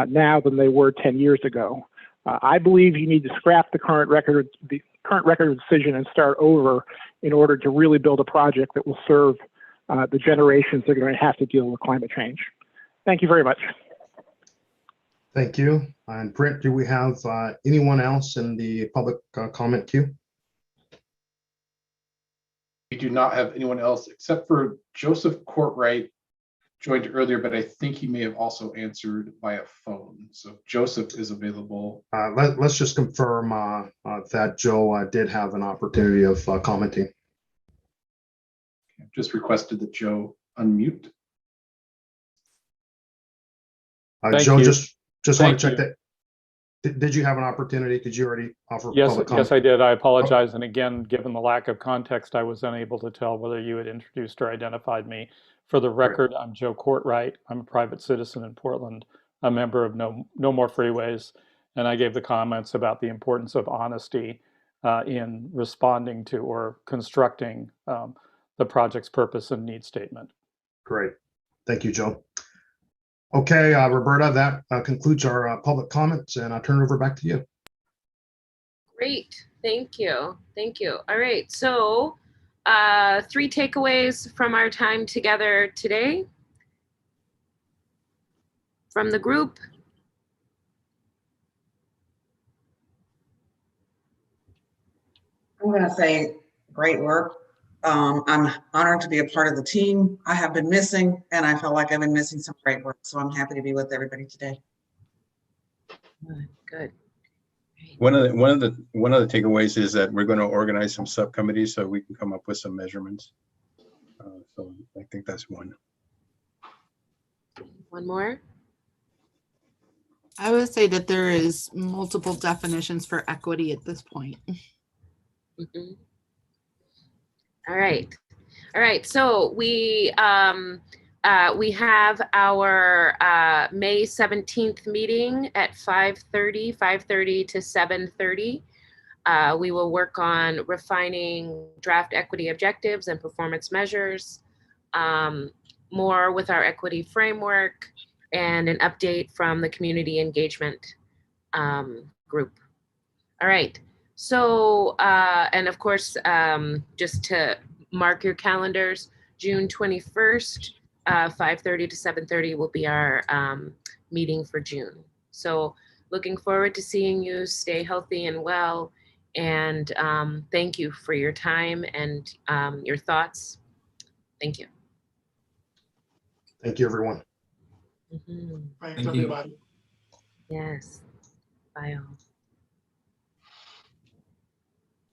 now than they were 10 years ago. I believe you need to scrap the current record of decision and start over in order to really build a project that will serve the generations that are going to have to deal with climate change. Thank you very much. Thank you. And Brent, do we have anyone else in the public comment queue? We do not have anyone else except for Joseph Courtright joined earlier, but I think he may have also answered via phone. So Joseph is available. Let's just confirm that Joe did have an opportunity of commenting. I've just requested that Joe unmute. Joe, you. just want to check that. Did you have an opportunity? Did you already offer public comment? Yes, I did. I apologize. And again, given the lack of context, I was unable to tell whether you had introduced or identified me. For the record, I'm Joe Courtright. I'm a private citizen in Portland, a member of No More Freeways. And I gave the comments about the importance of honesty in responding to or constructing the project's purpose and need statement. Great. Thank you, Joe. Okay, Roberta, that concludes our public comments, and I'll turn it over back to you. Great, thank you, thank you. All right, so 3 takeaways from our time together today from the group. I'm going to say great work. I'm honored to be a part of the team. I have been missing, and I feel like I've been missing some great work. So I'm happy to be with everybody today. Good. One of the takeaways is that we're going to organize some subcommittees so we can come up with some measurements. So I think that's one. One more. I would say that there is multiple definitions for equity at this point. Mm-hmm. All right. So we have our May 17th meeting at 5:30 to 7:30. We will work on refining draft equity objectives and performance measures, more with our equity framework, and an update from the community engagement group. All right. So, and of course, just to mark your calendars, June 21st, 5:30 to 7:30 will be our meeting for June. So looking forward to seeing you. Stay healthy and well. And thank you for your time and your thoughts. Thank you. Thank you, everyone. Mhm. Thanks, Thank you. everybody. Yes. Bye all.